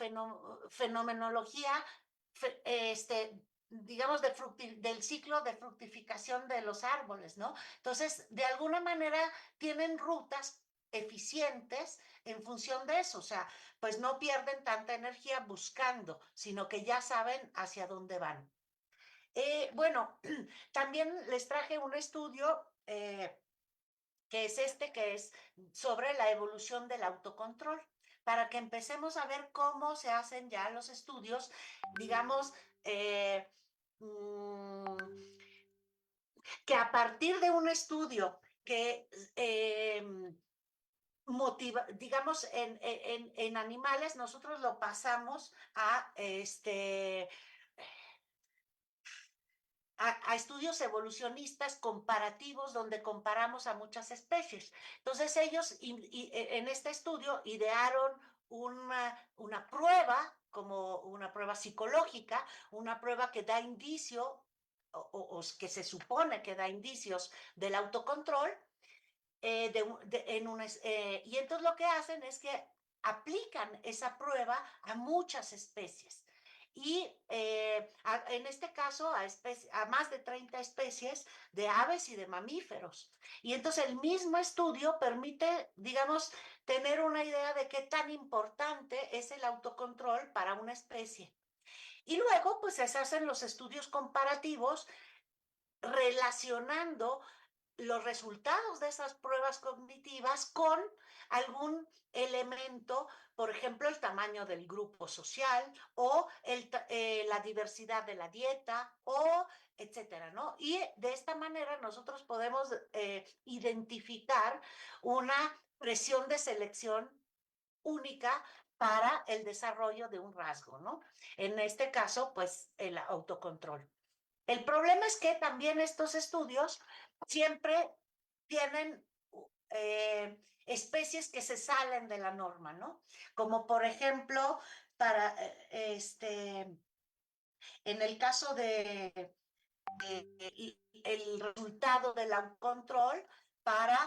fenomenología, digamos, del ciclo de fructificación de los árboles, ¿no? Entonces, de alguna manera tienen rutas eficientes en función de eso, o sea, pues no pierden tanta energía buscando, sino que ya saben hacia dónde van. Bueno, también les traje un estudio que es que es sobre la evolución del autocontrol, para que empecemos a ver cómo se hacen ya los estudios, digamos, que a partir de un estudio que motiva, digamos, en animales, nosotros lo pasamos a estudios evolucionistas comparativos donde comparamos a muchas especies. Entonces ellos en este estudio idearon una prueba, como una prueba psicológica, una prueba que da indicio o que se supone que da indicios del autocontrol, y entonces lo que hacen es que aplican esa prueba a muchas especies. Y en este caso a más de 30 especies de aves y de mamíferos. Y entonces el mismo estudio permite, digamos, tener una idea de qué tan importante es el autocontrol para una especie. Y luego, pues se hacen los estudios comparativos relacionando los resultados de esas pruebas cognitivas con algún elemento, por ejemplo, el tamaño del grupo social o la diversidad de la dieta o etcétera, ¿no? Y de esta manera nosotros podemos identificar una presión de selección única para el desarrollo de un rasgo, ¿no? En este caso, pues el autocontrol. El problema es que también estos estudios siempre tienen especies que se salen de la norma, ¿no? Como por ejemplo, para en el caso de el resultado del autocontrol para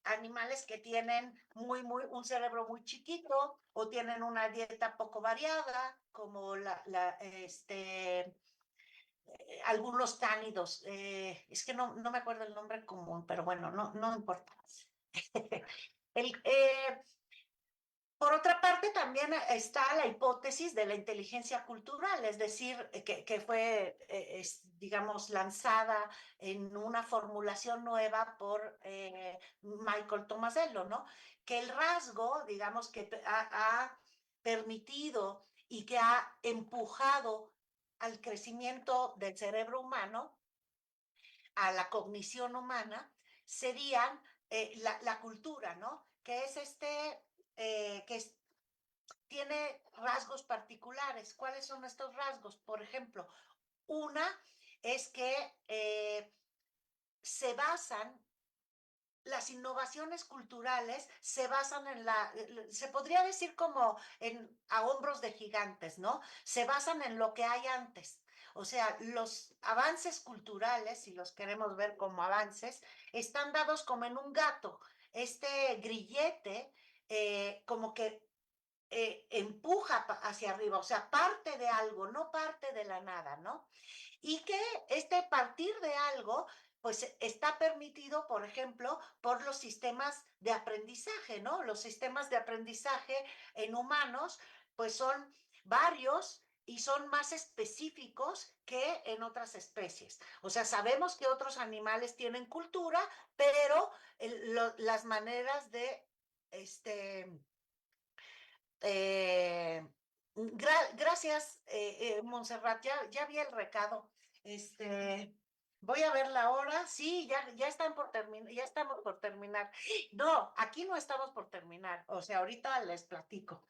animales que tienen un cerebro muy chiquito o tienen una dieta poco variada, como algunos cánidos, es que no me acuerdo el nombre común, pero bueno, no importa. el, por otra parte, también está la hipótesis de la inteligencia cultural, es decir, que fue, digamos, lanzada en una formulación nueva por Michael Tomasello, ¿no? Que el rasgo, digamos, que ha permitido y que ha empujado al crecimiento del cerebro humano, a la cognición humana, serían la cultura, ¿no? Que es tiene rasgos particulares. ¿Cuáles son estos rasgos? Por ejemplo, una es que se basan, las innovaciones culturales se basan se podría decir como a hombros de gigantes, ¿no? Se basan en lo que hay antes. O sea, los avances culturales, si los queremos ver como avances, están dados como en un gato. Este grillete, como que empuja hacia arriba, o sea, parte de algo, no parte de la nada, ¿no? Y que este partir de algo, pues está permitido, por ejemplo, por los sistemas de aprendizaje, ¿no? Los sistemas de aprendizaje en humanos, pues son varios y son más específicos que en otras especies. O sea, sabemos que otros animales tienen cultura, pero las maneras de, gracias, Montserrat, ya vi el recado. Voy a ver la hora. Sí, ya están por terminar, ya estamos por terminar. No, aquí no estamos por terminar. O sea, ahorita les platico.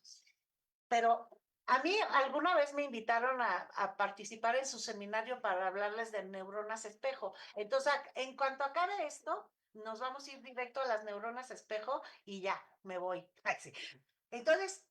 Pero a mí alguna vez me invitaron a participar en su seminario para hablarles de neuronas espejo. Entonces, en cuanto acabe esto, nos vamos a ir directo a las neuronas espejo y ya, me voy. Ay, sí. Entonces,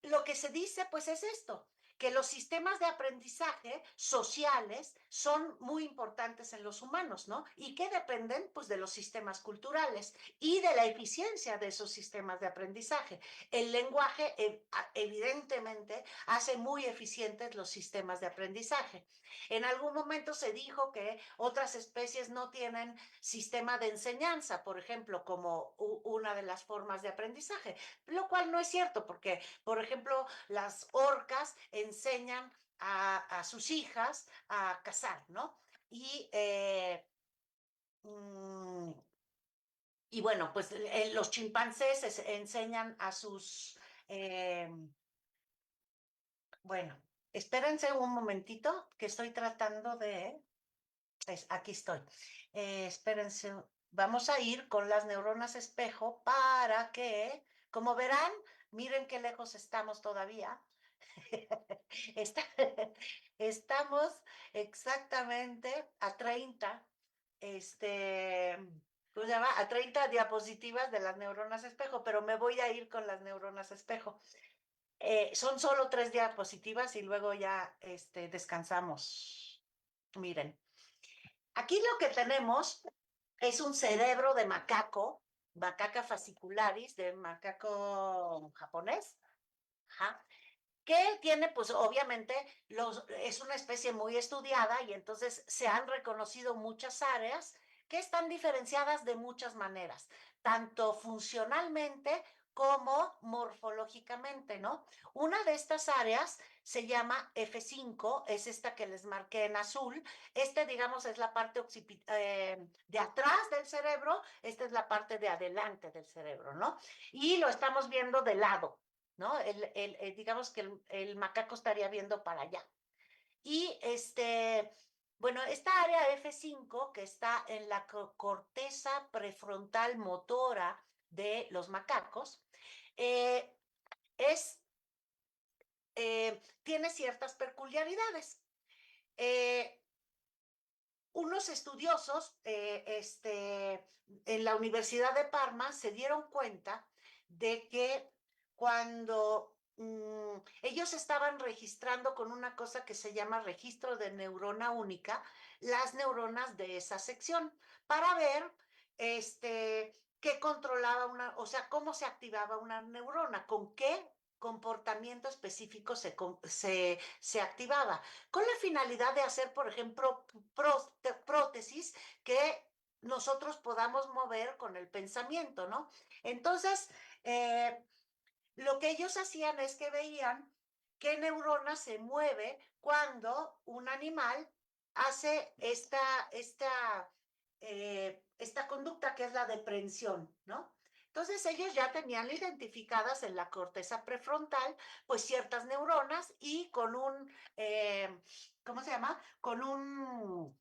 lo que se dice, pues, es esto, que los sistemas de aprendizaje sociales son muy importantes en los humanos, ¿no? Y que dependen, pues, de los sistemas culturales y de la eficiencia de esos sistemas de aprendizaje. El lenguaje, evidentemente, hace muy eficientes los sistemas de aprendizaje. En algún momento se dijo que otras especies no tienen sistema de enseñanza, por ejemplo, como una de las formas de aprendizaje, lo cual no es cierto, porque, por ejemplo, las orcas enseñan a sus hijas a cazar, ¿no? Y Y bueno, pues los chimpancés enseñan a sus, bueno, espérense un momentito que estoy tratando de, aquí estoy. Espérense, vamos a ir con las neuronas espejo para que, como verán, miren qué lejos estamos todavía. Está, estamos exactamente a 30, ¿cómo se llama? A 30 diapositivas de las neuronas espejo, pero me voy a ir con las neuronas espejo. Son solo 3 diapositivas y luego ya descansamos. Miren, aquí lo que tenemos es un cerebro de macaco, macaca fascicularis, de macaco japonés. Ajá, que tiene, pues obviamente, es una especie muy estudiada y entonces se han reconocido muchas áreas que están diferenciadas de muchas maneras, tanto funcionalmente como morfológicamente, ¿no? Una de estas áreas se llama F5, es esta que les marqué en azul. Digamos, es la parte de atrás del cerebro, esta es la parte de adelante del cerebro, ¿no? Y lo estamos viendo de lado, ¿no? Digamos que el macaco estaría viendo para allá. Y bueno, esta área F5 que está en la corteza prefrontal motora de los macacos, eh, es, tiene ciertas peculiaridades. Eh, Unos estudiosos en la Universidad de Parma se dieron cuenta de que cuando ellos estaban registrando con una cosa que se llama registro de neurona única, las neuronas de esa sección, para ver qué controlaba o sea, cómo se activaba una neurona, con qué comportamiento específico se activaba, con la finalidad de hacer, por ejemplo, prótesis que nosotros podamos mover con el pensamiento, ¿no? Entonces, lo que ellos hacían es que veían qué neurona se mueve cuando un animal hace esta conducta que es la deprensión, ¿no? Entonces ellos ya tenían identificadas en la corteza prefrontal pues ciertas neuronas y con ¿cómo se llama? Con un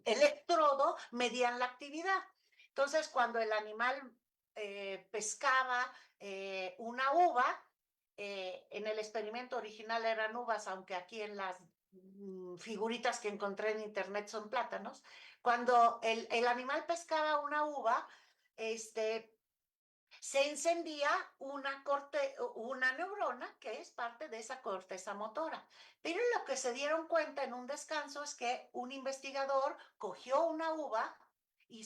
electrodo medían la actividad. Entonces cuando el animal pescaba una uva, en el experimento original eran uvas, aunque aquí en las figuritas que encontré en internet son plátanos. Cuando el animal pescaba una uva, se encendía una neurona que es parte de esa corteza motora. Pero lo que se dieron cuenta en un descanso es que un investigador cogió una uva y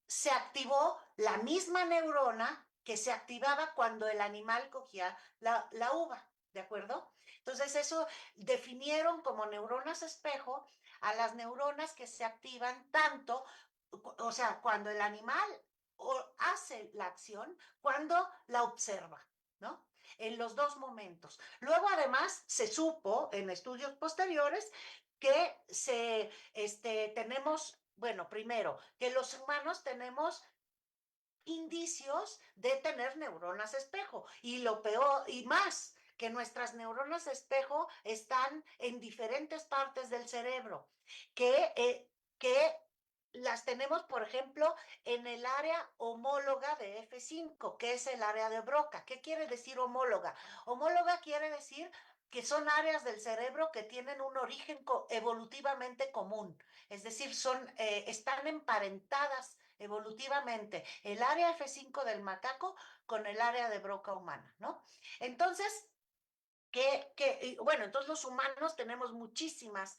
se activó la misma neurona que se activaba cuando el animal cogía la uva, ¿de acuerdo? Entonces eso definieron como neuronas espejo a las neuronas que se activan tanto, o sea, cuando el animal hace la acción, cuando la observa, ¿no? En los dos momentos. Luego, además, se supo en estudios posteriores que tenemos, bueno, primero, que los humanos tenemos indicios de tener neuronas espejo y lo peor y más que nuestras neuronas espejo están en diferentes partes del cerebro que las tenemos, por ejemplo, en el área homóloga de F5, que es el área de Broca. ¿Qué quiere decir homóloga? Homóloga quiere decir que son áreas del cerebro que tienen un origen evolutivamente común, es decir, están emparentadas evolutivamente el área F5 del macaco con el área de Broca humana, ¿no? Entonces, bueno, entonces los humanos tenemos muchísimas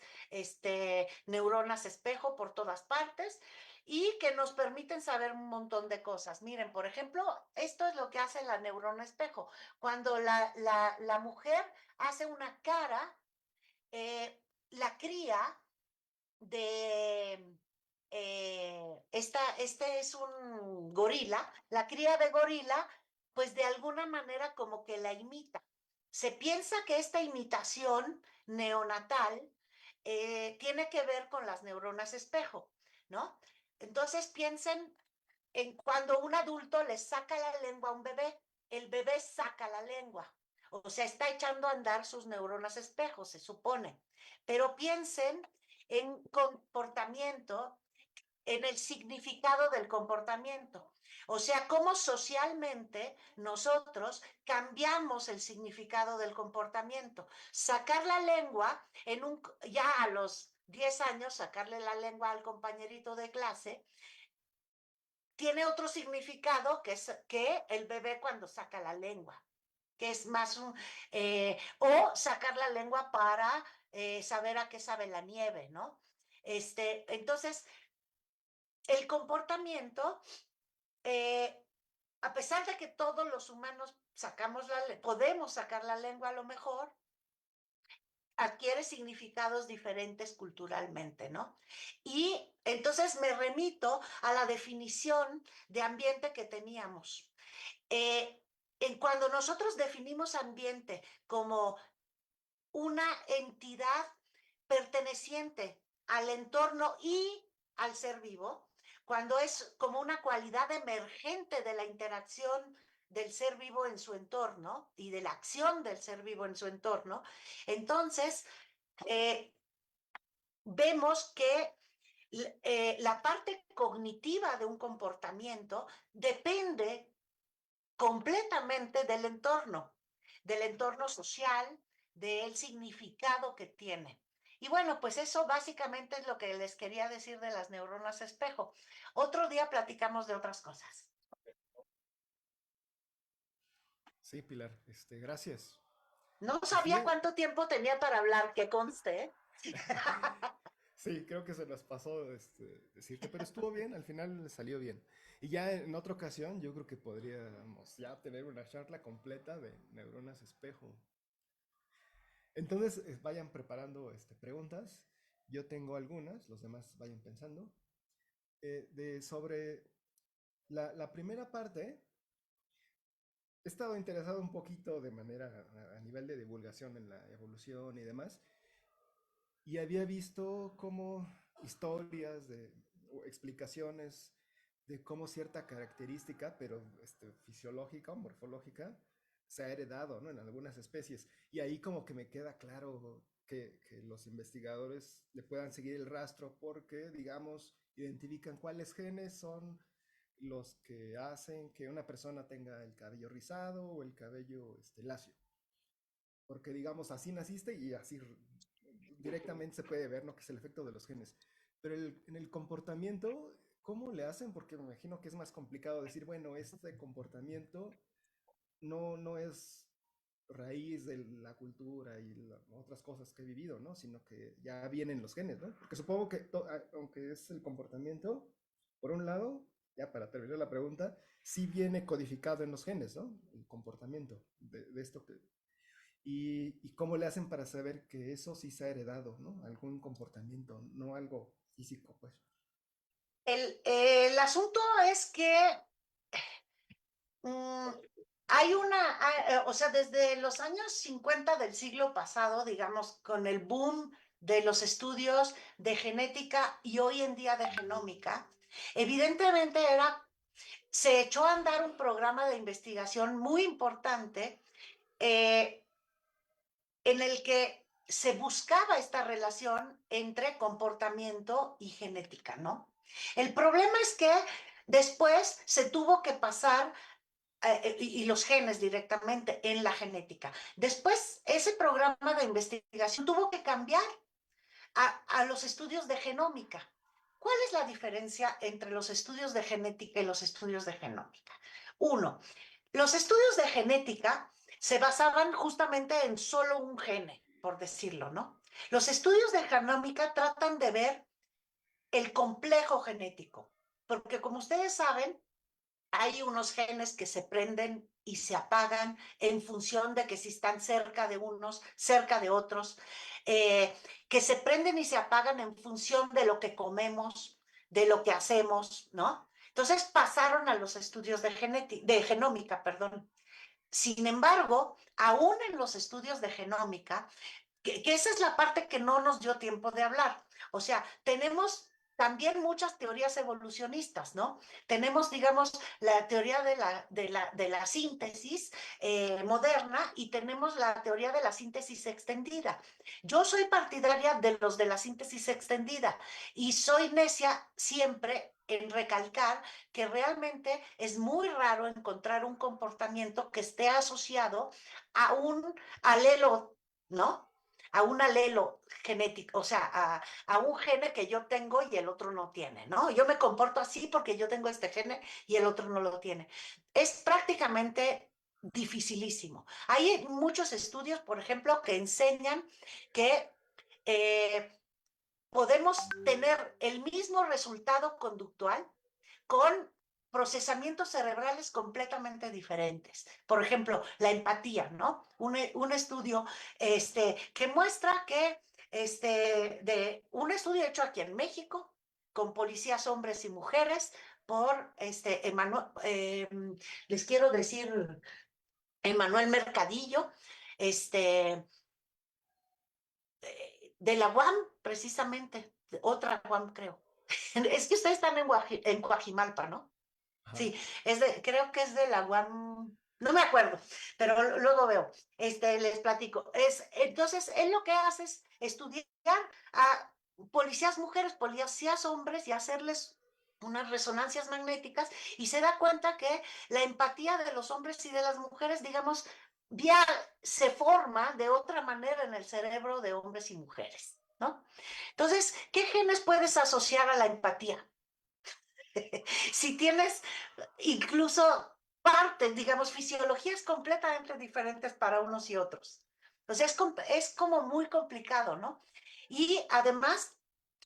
neuronas espejo por todas partes y que nos permiten saber un montón de cosas. Miren, por ejemplo, esto es lo que hace la neurona espejo. Cuando la mujer hace una cara, la cría de este es un gorila, la cría de gorila, pues de alguna manera como que la imita. Se piensa que esta imitación neonatal tiene que ver con las neuronas espejo, ¿no? Entonces piensen en cuando un adulto le saca la lengua a un bebé, el bebé saca la lengua. O sea, está echando a andar sus neuronas espejo, se supone. Pero piensen en comportamiento, en el significado del comportamiento. O sea, cómo socialmente nosotros cambiamos el significado del comportamiento. Sacar la lengua, ya a los 10 años, sacarle la lengua al compañerito de clase, tiene otro significado que el bebé cuando saca la lengua, que es más o sacar la lengua para saber a qué sabe la nieve, ¿no? Entonces, el comportamiento, a pesar de que todos los humanos podemos sacar la lengua a lo mejor, adquiere significados diferentes culturalmente, ¿no? Y entonces me remito a la definición de ambiente que teníamos. Cuando nosotros definimos ambiente como una entidad perteneciente al entorno y al ser vivo, cuando es como una cualidad emergente de la interacción del ser vivo en su entorno y de la acción del ser vivo en su entorno, entonces vemos que la parte cognitiva de un comportamiento depende completamente del entorno social, del significado que tiene. Y bueno, pues eso básicamente es lo que les quería decir de las neuronas espejo. Otro día platicamos de otras cosas. Sí, Pilar, gracias. No Pues sí, sabía cuánto tiempo tenía para hablar, que conste, ¿eh? sí, creo que se nos pasó decirte, pero estuvo bien, al final salió bien. Y ya en otra ocasión yo creo que podríamos ya tener una charla completa de neuronas espejo. Entonces vayan preparando preguntas. Yo tengo algunas, los demás vayan pensando. Sobre la primera parte, he estado interesado un poquito de manera a nivel de divulgación en la evolución y demás, y había visto como historias o explicaciones de cómo cierta característica, pero fisiológica o morfológica, se ha heredado, ¿no? En algunas especies. Y ahí como que me queda claro que los investigadores le puedan seguir el rastro porque, digamos, identifican cuáles genes son los que hacen que una persona tenga el cabello rizado o el cabello lacio. Porque, digamos, así naciste y así directamente se puede ver, ¿no? Que es el efecto de los genes. Pero en el comportamiento, ¿cómo le hacen? Porque me imagino que es más complicado decir, bueno, este comportamiento no es raíz de la cultura y otras cosas que he vivido, ¿no? Sino que ya vienen los genes, ¿no? Porque supongo que, aunque es el comportamiento, por un lado, ya para terminar la pregunta, sí viene codificado en los genes, ¿no? El comportamiento de esto que... Y cómo le hacen para saber que eso sí se ha heredado, ¿no? Algún comportamiento, no algo físico, pues. El asunto es que Mm, o sea, desde los años 50 del siglo pasado, digamos, con el boom de los estudios de genética y hoy en día de genómica, evidentemente se echó a andar un programa de investigación muy importante eh, en el que se buscaba esta relación entre comportamiento y genética, ¿no? El problema es que después se tuvo que pasar y los genes directamente en la genética. Después, ese programa de investigación tuvo que cambiar a los estudios de genómica. ¿Cuál es la diferencia entre los estudios de genética y los estudios de genómica? Uno, los estudios de genética se basaban justamente en solo un gene, por decirlo, ¿no? Los estudios de genómica tratan de ver el complejo genético, porque como ustedes saben, hay unos genes que se prenden y se apagan en función de que si están cerca de unos, cerca de otros, que se prenden y se apagan en función de lo que comemos, de lo que hacemos, ¿no? Entonces pasaron a los estudios de genómica, perdón. Sin embargo, aún en los estudios de genómica, que esa es la parte que no nos dio tiempo de hablar. O sea, tenemos también muchas teorías evolucionistas, ¿no? Tenemos, digamos, la teoría de la síntesis moderna y tenemos la teoría de la síntesis extendida. Yo soy partidaria de los de la síntesis extendida y soy necia siempre en recalcar que realmente es muy raro encontrar un comportamiento que esté asociado a un alelo, ¿no? A un alelo genético, o sea, a un gene que yo tengo y el otro no tiene, ¿no? Yo me comporto así porque yo tengo este gene y el otro no lo tiene. Es prácticamente dificilísimo. Hay muchos estudios, por ejemplo, que enseñan que podemos tener el mismo resultado conductual con procesamientos cerebrales completamente diferentes. Por ejemplo, la empatía, ¿no? Un estudio que muestra que, de un estudio hecho aquí en México, con policías hombres y mujeres, por les quiero decir, Emanuel Mercadillo, este, de la UAM, precisamente, otra UAM creo. Es que ustedes están en Coajimalpa, ¿no? Ajá. Sí, creo que es de la UAM, no me acuerdo, pero luego veo, les platico. Entonces, él lo que hace es estudiar a policías mujeres, policías hombres y hacerles unas resonancias magnéticas y se da cuenta que la empatía de los hombres y de las mujeres, digamos, ya se forma de otra manera en el cerebro de hombres y mujeres, ¿no? Entonces, ¿qué genes puedes asociar a la empatía? Si tienes incluso partes, digamos, fisiologías completamente diferentes para unos y otros. O sea, es como muy complicado, ¿no? Y además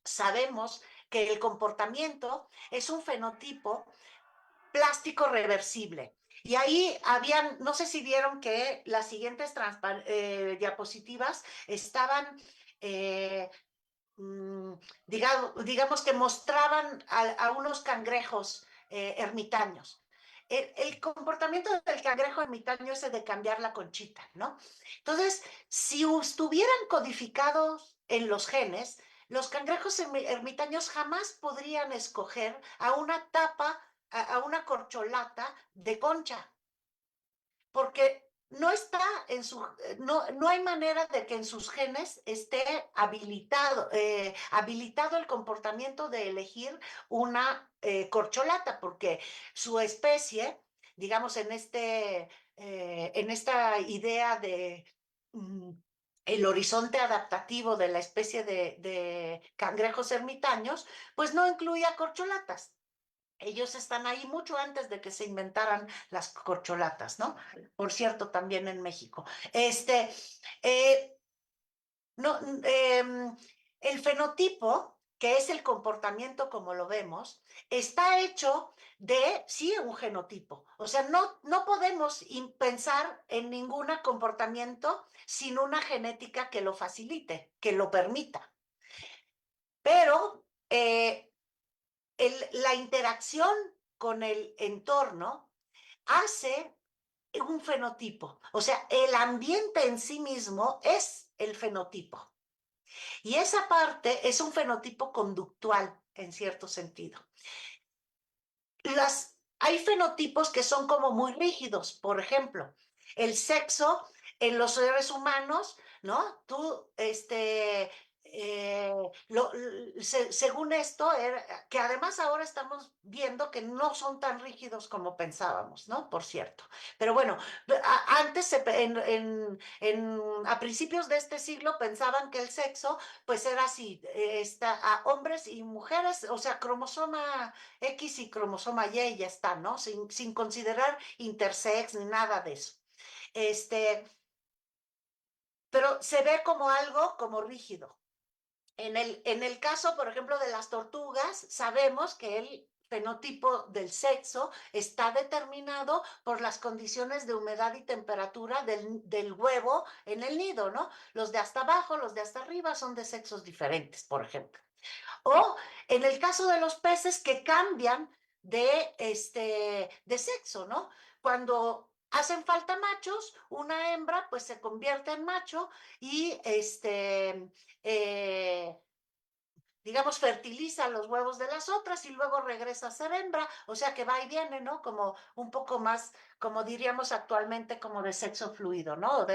sabemos que el comportamiento es un fenotipo plástico reversible. Y ahí habían, no sé si vieron que las siguientes diapositivas estaban mm, digamos que mostraban a unos cangrejos ermitaños. El comportamiento del cangrejo ermitaño es el de cambiar la conchita, ¿no? Entonces, si estuvieran codificados en los genes, los cangrejos ermitaños jamás podrían escoger a una tapa, a una corcholata de concha, porque no está en su, no hay manera de que en sus genes esté habilitado el comportamiento de elegir una corcholata, porque su especie, digamos, en esta idea de el horizonte adaptativo de la especie de cangrejos ermitaños, pues no incluía corcholatas. Ellos están ahí mucho antes de que se inventaran las corcholatas, ¿no? Por cierto, también en México. Eh, no, el fenotipo, que es el comportamiento como lo vemos, está hecho de, sí, un genotipo. O sea, no podemos pensar en ningún comportamiento sin una genética que lo facilite, que lo permita. Pero la interacción con el entorno hace un fenotipo. O sea, el ambiente en sí mismo es el fenotipo. Y esa parte es un fenotipo conductual, en cierto sentido. Hay fenotipos que son como muy rígidos. Por ejemplo, el sexo en los seres humanos, ¿no? Tú, eh, según esto, que además ahora estamos viendo que no son tan rígidos como pensábamos, ¿no? Por cierto. Pero bueno, antes, a principios de este siglo, pensaban que el sexo, pues era así, a hombres y mujeres, o sea, cromosoma X y cromosoma Y y ya está, ¿no? Sin considerar intersex ni nada de eso. Pero se ve como algo como rígido. En el caso, por ejemplo, de las tortugas, sabemos que el fenotipo del sexo está determinado por las condiciones de humedad y temperatura del huevo en el nido, ¿no? Los de hasta abajo, los de hasta arriba son de sexos diferentes, por ejemplo. O en el caso de los peces que cambian de sexo, ¿no? Cuando hacen falta machos, una hembra pues se convierte en macho y digamos, fertiliza los huevos de las otras y luego regresa a ser hembra, o sea que va y viene, ¿no? Como un poco más, como diríamos actualmente, como de sexo fluido, ¿no?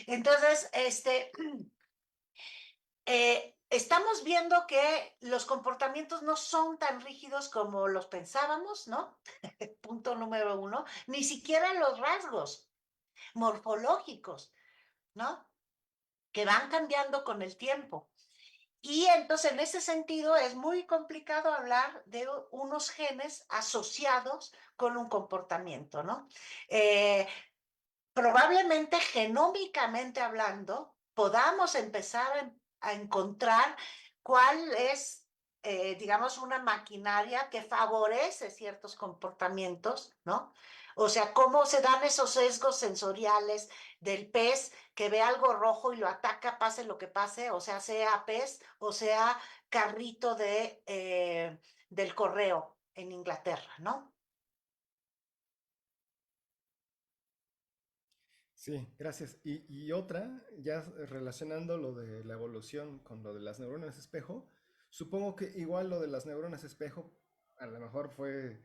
Entonces, estamos viendo que los comportamientos no son tan rígidos como los pensábamos, ¿no? Punto número uno, ni siquiera los rasgos morfológicos, ¿no? Que van cambiando con el tiempo. Y entonces, en ese sentido, es muy complicado hablar de unos genes asociados con un comportamiento, ¿no? Probablemente, genómicamente hablando, podamos empezar a encontrar cuál es, digamos, una maquinaria que favorece ciertos comportamientos, ¿no? O sea, cómo se dan esos sesgos sensoriales del pez que ve algo rojo y lo ataca, pase lo que pase, o sea pez o sea carrito del correo en Inglaterra, ¿no? Sí, gracias. Y otra, ya relacionando lo de la evolución con lo de las neuronas espejo, supongo que igual lo de las neuronas espejo a lo mejor fue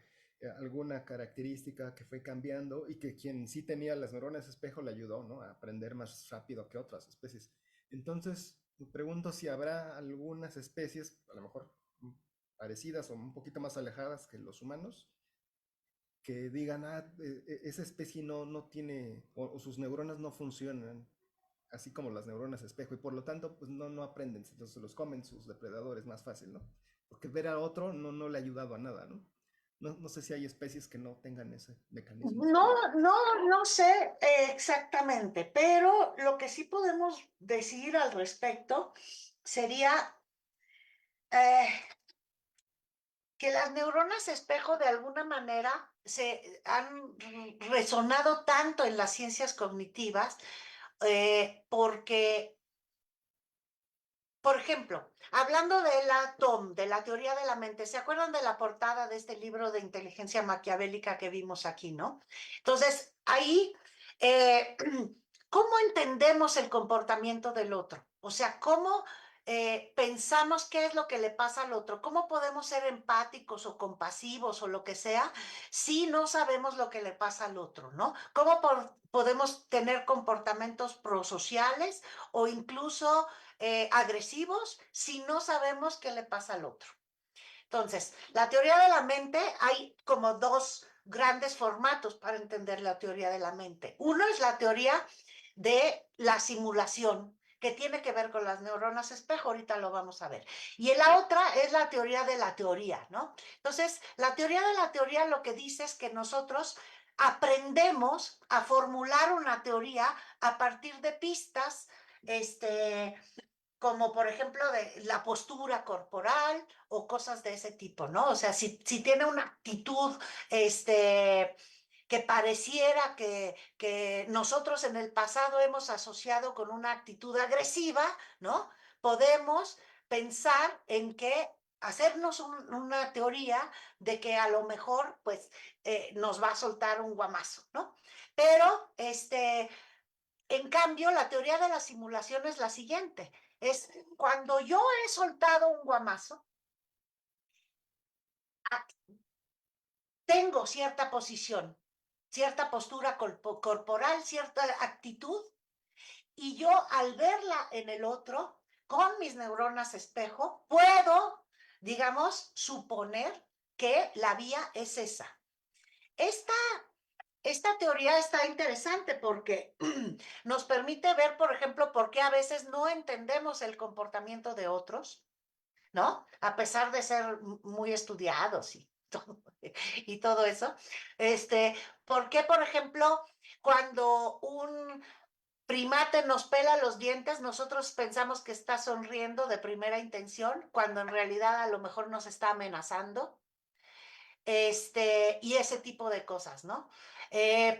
alguna característica que fue cambiando y que quien sí tenía las neuronas espejo le ayudó, ¿no? A aprender más rápido que otras especies. Entonces, me pregunto si habrá algunas especies, a lo mejor parecidas o un poquito más alejadas que los humanos, que digan, esa especie no tiene, o sus neuronas no funcionan, así como las neuronas espejo, y por lo tanto, pues no aprenden, entonces se los comen sus depredadores más fácil, ¿no? Porque ver a otro no le ha ayudado a nada, ¿no? No sé si hay especies que no tengan ese mecanismo. No sé exactamente, pero lo que sí podemos decir al respecto sería eh, que las neuronas espejo de alguna manera se han resonado tanto en las ciencias cognitivas porque, por ejemplo, hablando de la TOM, de la teoría de la mente, ¿se acuerdan de la portada de este libro de inteligencia maquiavélica que vimos aquí, no? Entonces, ahí, eh, ¿cómo entendemos el comportamiento del otro? O sea, ¿cómo pensamos qué es lo que le pasa al otro? ¿Cómo podemos ser empáticos o compasivos o lo que sea si no sabemos lo que le pasa al otro, ¿no? ¿Cómo podemos tener comportamientos prosociales o incluso agresivos si no sabemos qué le pasa al otro? Entonces, la teoría de la mente, hay como dos grandes formatos para entender la teoría de la mente. Uno es la teoría de la simulación, que tiene que ver con las neuronas espejo, ahorita lo vamos a ver. Y la otra es la teoría de la teoría, ¿no? Entonces, la teoría de la teoría lo que dice es que nosotros aprendemos a formular una teoría a partir de pistas, como por ejemplo de la postura corporal o cosas de ese tipo, ¿no? O sea, si tiene una actitud, que pareciera que nosotros en el pasado hemos asociado con una actitud agresiva, ¿no? Podemos pensar en que hacernos una teoría de que a lo mejor, pues, nos va a soltar un guamazo, ¿no? Pero, en cambio, la teoría de la simulación es la siguiente. Es cuando yo he soltado un guamazo, tengo cierta posición, cierta postura corporal, cierta actitud, y yo al verla en el otro, con mis neuronas espejo, puedo, digamos, suponer que la vía es esa. Esta Esta teoría está interesante porque nos permite ver, por ejemplo, por qué a veces no entendemos el comportamiento de otros, ¿no? A pesar de ser muy estudiados y todo eso. ¿Por qué, por ejemplo, cuando un primate nos pela los dientes, nosotros pensamos que está sonriendo de primera intención, cuando en realidad a lo mejor nos está amenazando? Y ese tipo de cosas, ¿no? Eh,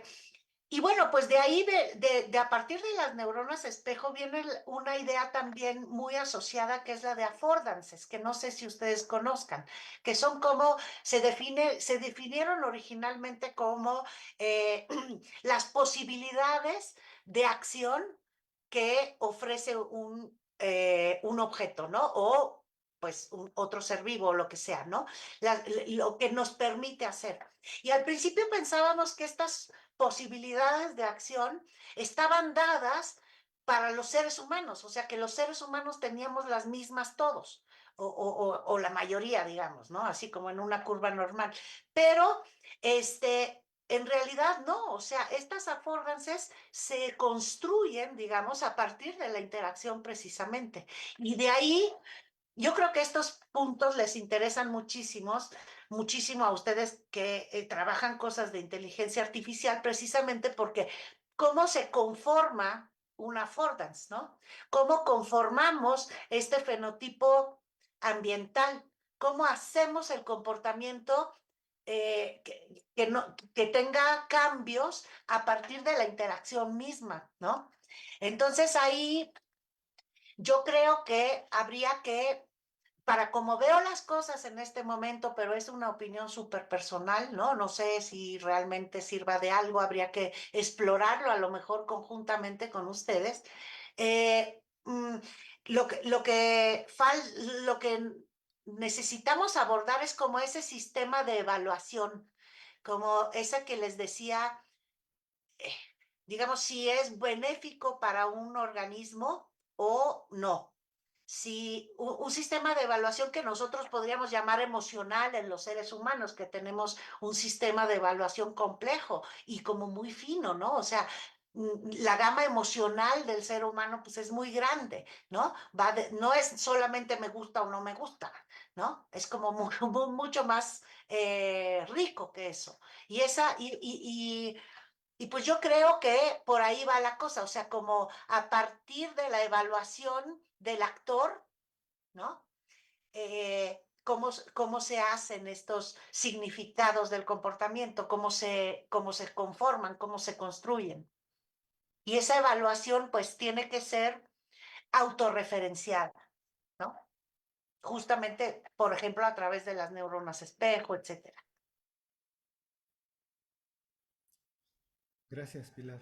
y bueno, pues de ahí, de a partir de las neuronas espejo, viene una idea también muy asociada que es la de affordances, que no sé si ustedes conozcan, que son como, se definieron originalmente como las posibilidades de acción que ofrece un objeto, ¿no? O pues otro ser vivo o lo que sea, ¿no? Lo que nos permite hacer. Y al principio pensábamos que estas posibilidades de acción estaban dadas para los seres humanos, o sea, que los seres humanos teníamos las mismas todos, o la mayoría, digamos, ¿no? Así como en una curva normal. Pero, en realidad no, o sea, estas affordances se construyen, digamos, a partir de la interacción precisamente. Y de ahí yo creo que estos puntos les interesan muchísimo a ustedes que trabajan cosas de inteligencia artificial, precisamente porque cómo se conforma una affordance, ¿no? Cómo conformamos este fenotipo ambiental, cómo hacemos el comportamiento que tenga cambios a partir de la interacción misma, ¿no? Entonces ahí yo creo que habría que, para como veo las cosas en este momento, pero es una opinión súper personal, ¿no? No sé si realmente sirva de algo, habría que explorarlo a lo mejor conjuntamente con ustedes. Eh, mm, lo que necesitamos abordar es como ese sistema de evaluación, como ese que les decía, eh, digamos, si es benéfico para un organismo o no. Si un sistema de evaluación que nosotros podríamos llamar emocional en los seres humanos, que tenemos un sistema de evaluación complejo y como muy fino, ¿no? O sea, la gama emocional del ser humano pues es muy grande, ¿no? No es solamente me gusta o no me gusta, ¿no? Es como mucho más rico que eso. Y pues yo creo que por ahí va la cosa, o sea, como a partir de la evaluación del actor, ¿no? Cómo se hacen estos significados del comportamiento, cómo se conforman, cómo se construyen. Y esa evaluación pues tiene que ser autorreferenciada, ¿no? Justamente, por ejemplo, a través de las neuronas espejo, etcétera. Gracias, Pilar.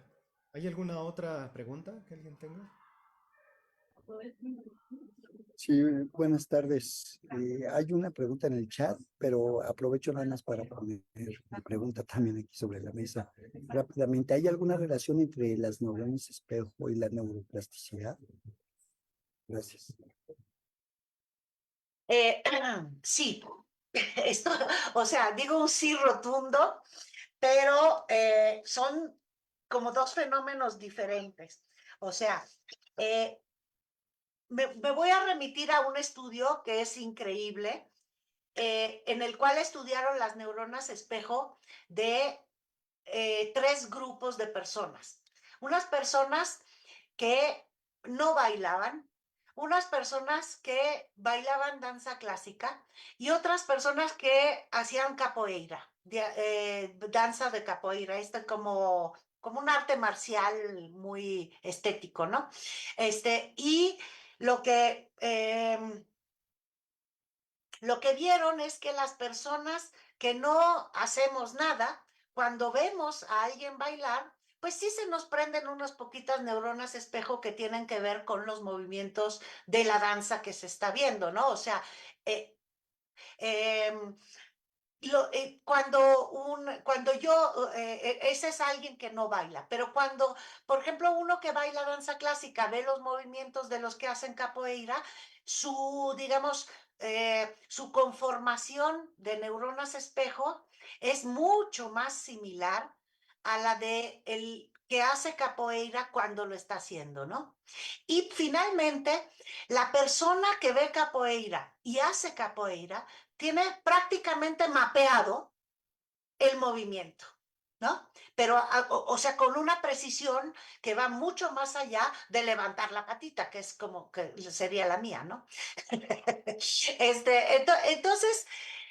¿Hay alguna otra pregunta que alguien tenga? Sí, buenas tardes. Hay una pregunta en el chat, pero aprovecho nada más para poner mi pregunta también aquí sobre la mesa. Rápidamente, ¿hay alguna relación entre las neuronas espejo y la neuroplasticidad? Gracias. Sí, esto, o sea, digo un sí rotundo, pero son como dos fenómenos diferentes. O sea, me voy a remitir a un estudio que es increíble, en el cual estudiaron las neuronas espejo de tres grupos de personas. Unas personas que no bailaban, unas personas que bailaban danza clásica y otras personas que hacían capoeira, danza de capoeira, como un arte marcial muy estético, ¿no? Y lo que, eh, lo que vieron es que las personas que no hacemos nada, cuando vemos a alguien bailar, pues sí se nos prenden unas poquitas neuronas espejo que tienen que ver con los movimientos de la danza que se está viendo, ¿no? O sea, eh, eh, ese es alguien que no baila, pero cuando, por ejemplo, uno que baila danza clásica ve los movimientos de los que hacen capoeira, digamos, su conformación de neuronas espejo es mucho más similar a la de el que hace capoeira cuando lo está haciendo, ¿no? Y finalmente, la persona que ve capoeira y hace capoeira tiene prácticamente mapeado el movimiento, ¿no? Pero, o sea, con una precisión que va mucho más allá de levantar la patita, que es como que sería la mía, ¿no? Entonces,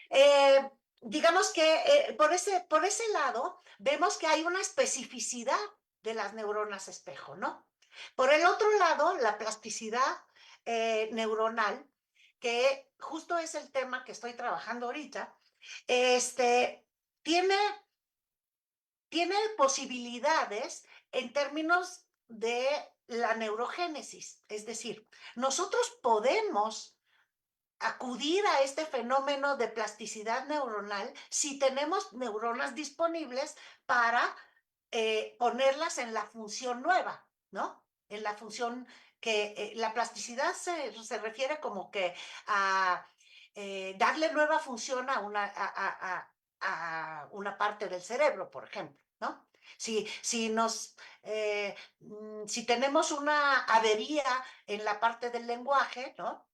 eh, digamos que por ese lado vemos que hay una especificidad de las neuronas espejo, ¿no? Por el otro lado, la plasticidad neuronal, que justo es el tema que estoy trabajando ahorita, tiene, tiene posibilidades en términos de la neurogénesis. Es decir, nosotros podemos acudir a este fenómeno de plasticidad neuronal si tenemos neuronas disponibles para ponerlas en la función nueva, ¿no? En la función que la plasticidad se refiere como que a darle nueva función a a una parte del cerebro, por ejemplo, ¿no? Si tenemos una avería en la parte del lenguaje, ¿no?